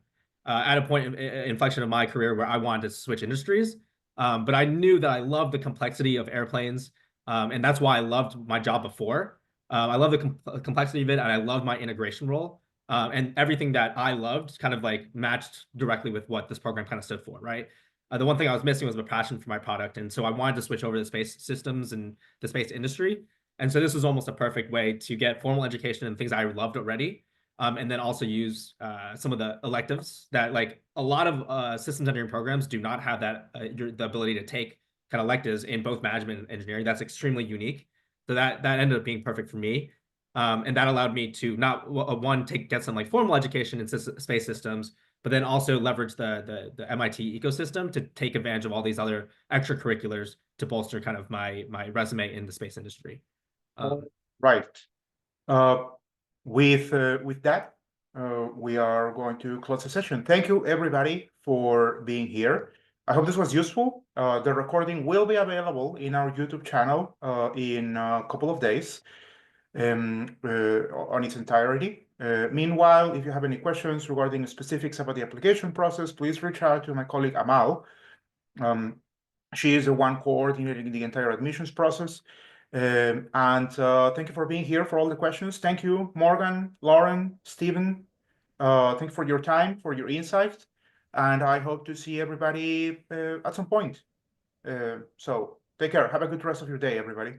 at a point inflection of my career where I wanted to switch industries. But I knew that I loved the complexity of airplanes, and that's why I loved my job before. I love the complexity of it, and I love my integration role. And everything that I loved kind of like matched directly with what this program kind of stood for, right? The one thing I was missing was a passion for my product, and so I wanted to switch over to space systems and the space industry. And so this was almost a perfect way to get formal education and things I loved already, and then also use some of the electives that, like, a lot of systems engineering programs do not have that the ability to take kind of electives in both management and engineering. That's extremely unique. So that ended up being perfect for me. And that allowed me to not get some like formal education in space systems, but then also leverage the MIT ecosystem to take advantage of all these other extracurriculars to bolster kind of my resume in the space industry. Right. With that, we are going to close the session. Thank you, everybody, for being here. I hope this was useful. The recording will be available in our YouTube channel in a couple of days on its entirety. Meanwhile, if you have any questions regarding specifics about the application process, please reach out to my colleague Amal. She is the one coordinating the entire admissions process. And thank you for being here, for all the questions. Thank you, Morgan, Lauren, Stephen. Thank you for your time, for your insight. And I hope to see everybody at some point. So take care. Have a good rest of your day, everybody.